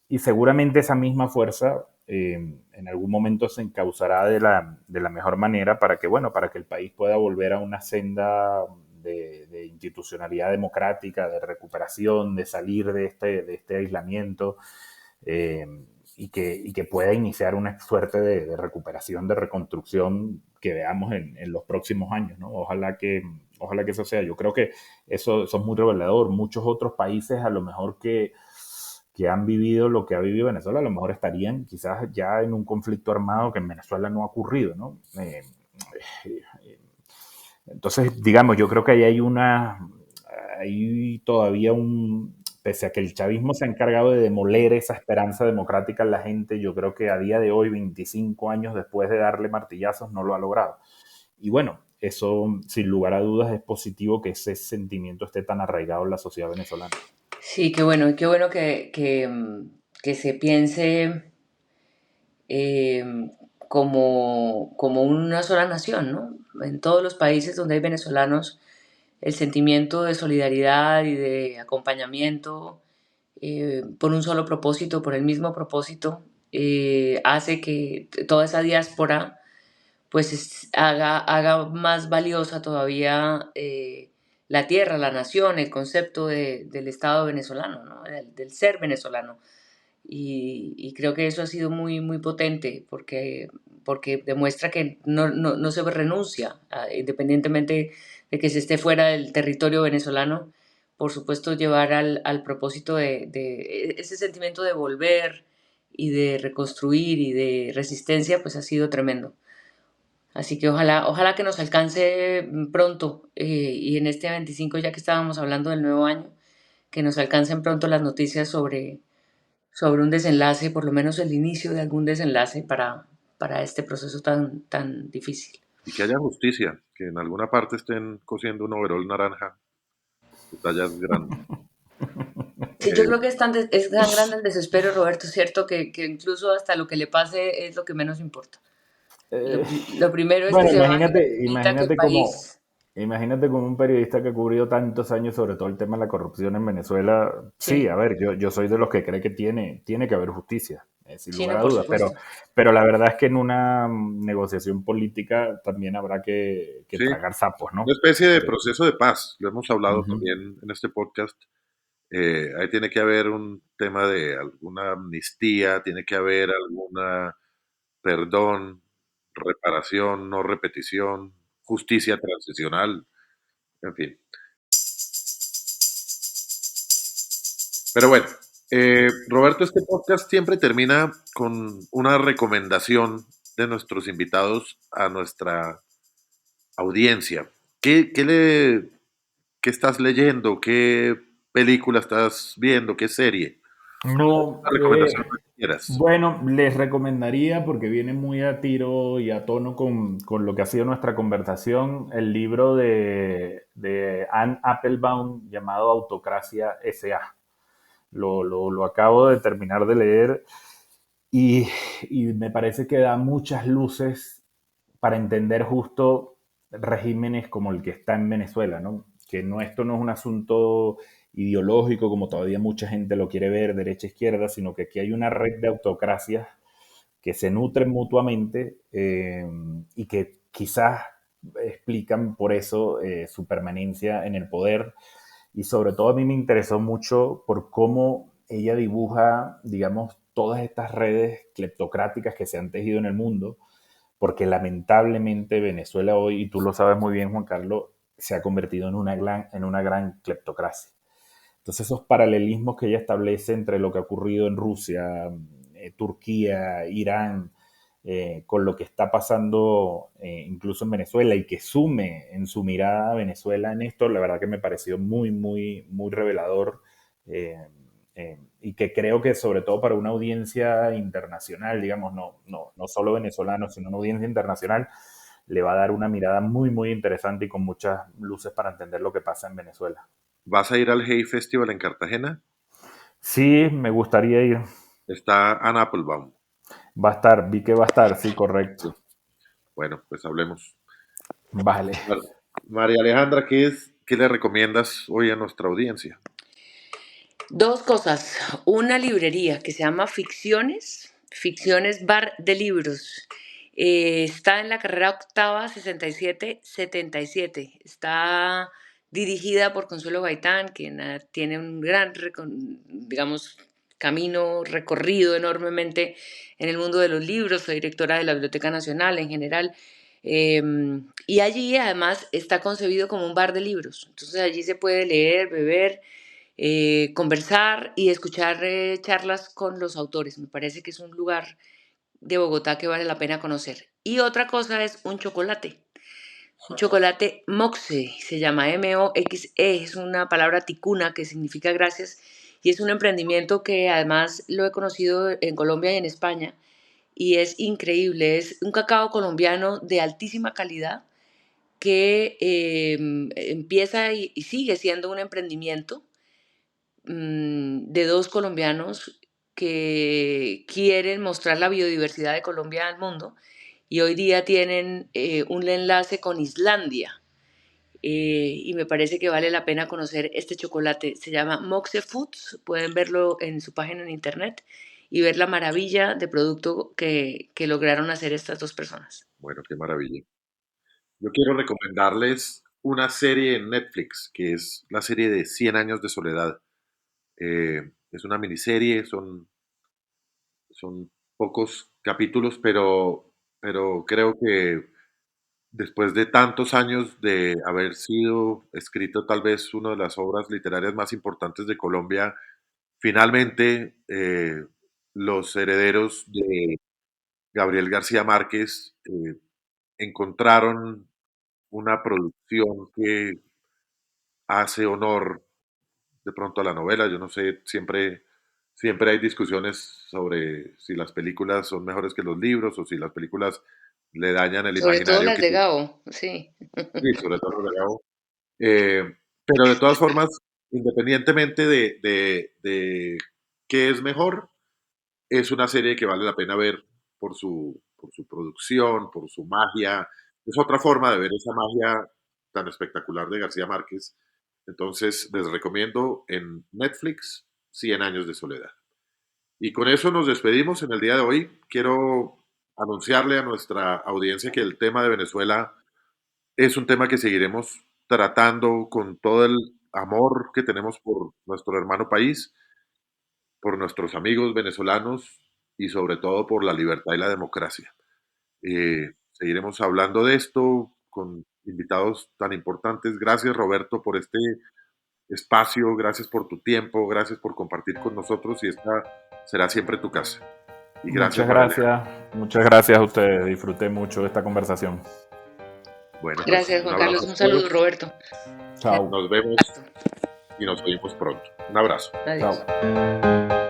Speaker 3: y seguramente esa misma fuerza en algún momento se encauzará de la mejor manera para que, bueno, para que el país pueda volver a una senda de institucionalidad democrática, de recuperación, de salir de este aislamiento eh, y que pueda iniciar una suerte de recuperación, de reconstrucción que veamos en los próximos años, ¿no? Ojalá que eso sea. Yo creo que eso es muy revelador. Muchos otros países a lo mejor que han vivido lo que ha vivido Venezuela, a lo mejor estarían quizás ya en un conflicto armado que en Venezuela no ha ocurrido, ¿no? Entonces, digamos, yo creo que ahí hay todavía pese a que el chavismo se ha encargado de demoler esa esperanza democrática en la gente, yo creo que a día de hoy, 25 años después de darle martillazos, no lo ha logrado. Y bueno, eso sin lugar a dudas es positivo que ese sentimiento esté tan arraigado en la sociedad venezolana.
Speaker 2: Sí, qué bueno que se piense como una sola nación, ¿no? En todos los países donde hay venezolanos, el sentimiento de solidaridad y de acompañamiento por un solo propósito, por el mismo propósito, hace que toda esa diáspora pues haga más valiosa todavía la tierra, la nación, el concepto del Estado venezolano, ¿no? Del ser venezolano. Y creo que eso ha sido muy potente porque demuestra que no se renuncia, independientemente de que se esté fuera del territorio venezolano, por supuesto llevar al propósito de ese sentimiento de volver y de reconstruir y de resistencia, pues ha sido tremendo. Así que ojalá que nos alcance pronto y en este 25, ya que estábamos hablando del nuevo año, que nos alcancen pronto las noticias sobre un desenlace, por lo menos el inicio de algún desenlace para este proceso tan difícil.
Speaker 1: y que haya justicia, que en alguna parte estén cosiendo un overol naranja de tallas grandes.
Speaker 2: Sí, yo
Speaker 1: Eh,
Speaker 2: creo que es tan grande el desespero, Roberto, ¿cierto? Que incluso hasta lo que le pase es lo que menos importa. Lo,
Speaker 3: Eh,
Speaker 2: lo primero es que
Speaker 3: bueno,
Speaker 2: se vaya y
Speaker 3: imagínate,
Speaker 2: permita que el
Speaker 3: imagínate cómo,
Speaker 2: país...
Speaker 3: Imagínate como un periodista que ha cubrido tantos años sobre todo el tema de la corrupción en Venezuela. Sí, a
Speaker 2: Sí,
Speaker 3: ver, yo soy de los que cree que tiene que haber justicia, sin
Speaker 2: sí,
Speaker 3: lugar
Speaker 2: no,
Speaker 3: a
Speaker 2: por
Speaker 3: dudas,
Speaker 2: supuesto.
Speaker 3: pero la verdad es que en una negociación política también habrá que
Speaker 1: Sí,
Speaker 3: tragar sapos,
Speaker 1: una
Speaker 3: ¿no?
Speaker 1: especie de proceso de paz, lo hemos hablado
Speaker 3: Ujú.
Speaker 1: también en este podcast. Ahí tiene que haber un tema de alguna amnistía, tiene que haber alguna perdón, reparación, no repetición, justicia transicional, en fin. Pero bueno, Roberto, este podcast siempre termina con una recomendación de nuestros invitados a nuestra audiencia. ¿ qué estás leyendo? ¿Qué película estás viendo? ¿Qué serie?
Speaker 3: No,
Speaker 1: Una recomendación que quieras.
Speaker 3: bueno, les recomendaría, porque viene muy a tiro y a tono con lo que ha sido nuestra conversación, el libro de Anne Applebaum llamado Autocracia S.A. Lo acabo de terminar de leer y, y me parece que da muchas luces para entender justo regímenes como el que está en Venezuela, ¿no? Que no, esto no es un asunto ideológico como todavía mucha gente lo quiere ver, derecha-izquierda, sino que aquí hay una red de autocracias que se nutren mutuamente y que quizás explican por eso su permanencia en el poder. Y sobre todo a mí me interesó mucho por cómo ella dibuja, digamos, todas estas redes cleptocráticas que se han tejido en el mundo, porque lamentablemente Venezuela hoy, y tú lo sabes muy bien, Juan Carlos, se ha convertido en una gran cleptocracia. Entonces esos paralelismos que ella establece entre lo que ha ocurrido en Rusia, Turquía, Irán, con lo que está pasando incluso en Venezuela y que sume en su mirada a Venezuela en esto, la verdad que me pareció muy revelador y que creo que sobre todo para una audiencia internacional, digamos, no solo venezolano, sino una audiencia internacional, le va a dar una mirada muy interesante y con muchas luces para entender lo que pasa en Venezuela.
Speaker 1: ¿Vas a ir al Hey Festival en Cartagena?
Speaker 3: Sí, me gustaría ir.
Speaker 1: Está Ann Applebaum.
Speaker 3: Va a estar, vi que va a estar, sí, correcto.
Speaker 1: Sí. Bueno, pues hablemos.
Speaker 3: Vale.
Speaker 1: Mar- María Alejandra, qué le recomiendas hoy a nuestra audiencia?
Speaker 2: Dos cosas. Una librería que se llama Ficciones, Ficciones Bar de Libros. Está en la carrera octava 6777. Está dirigida por Consuelo Gaitán, quien tiene un gran, digamos, camino recorrido enormemente en el mundo de los libros. Fue directora de la Biblioteca Nacional en general. Eh, y allí además está concebido como un bar de libros. Entonces allí se puede leer, beber, conversar y escuchar charlas con los autores. Me parece que es un lugar de Bogotá que vale la pena conocer. Y otra cosa es un chocolate Moxe, se llama Moxe, es una palabra ticuna que significa gracias y es un emprendimiento que además lo he conocido en Colombia y en España y es increíble, es un cacao colombiano de altísima calidad que empieza y sigue siendo un emprendimiento de dos colombianos que quieren mostrar la biodiversidad de Colombia al mundo y hoy día tienen un enlace con Islandia. Y me parece que vale la pena conocer este chocolate. Se llama Moxe Foods, pueden verlo en su página en internet y ver la maravilla de producto que lograron hacer estas dos personas.
Speaker 1: Bueno, qué maravilla. Yo quiero recomendarles una serie en Netflix, que es la serie de 100 años de soledad. Es una miniserie, son pocos capítulos, pero creo que después de tantos años de haber sido escrito tal vez una de las obras literarias más importantes de Colombia, finalmente los herederos de Gabriel García Márquez encontraron una producción que hace honor de pronto a la novela. Yo no sé, siempre hay discusiones sobre si las películas son mejores que los libros o si las películas le dañan el
Speaker 2: Sobre todo
Speaker 1: imaginario
Speaker 2: las
Speaker 1: que
Speaker 2: de Gabo, sí.
Speaker 1: sí, sobre todo los de Gabo. Pero de todas formas, independientemente de qué es mejor, es una serie que vale la pena ver por su producción, por su magia. Es otra forma de ver esa magia tan espectacular de García Márquez. Entonces, les recomiendo en Netflix 100 años de soledad. Y con eso nos despedimos en el día de hoy. Quiero anunciarle a nuestra audiencia que el tema de Venezuela es un tema que seguiremos tratando con todo el amor que tenemos por nuestro hermano país, por nuestros amigos venezolanos y sobre todo por la libertad y la democracia. Seguiremos hablando de esto con invitados tan importantes. Gracias, Roberto, por este espacio, gracias por tu tiempo, gracias por compartir con nosotros y esta será siempre tu casa. Y gracias,
Speaker 3: muchas gracias a ustedes. Disfruté mucho de esta conversación.
Speaker 1: Bueno, pues
Speaker 2: Gracias, Juan Carlos. Un saludo, Roberto.
Speaker 3: Chao.
Speaker 1: Nos vemos y nos oímos pronto. Un abrazo.
Speaker 2: Adiós.
Speaker 3: Chao.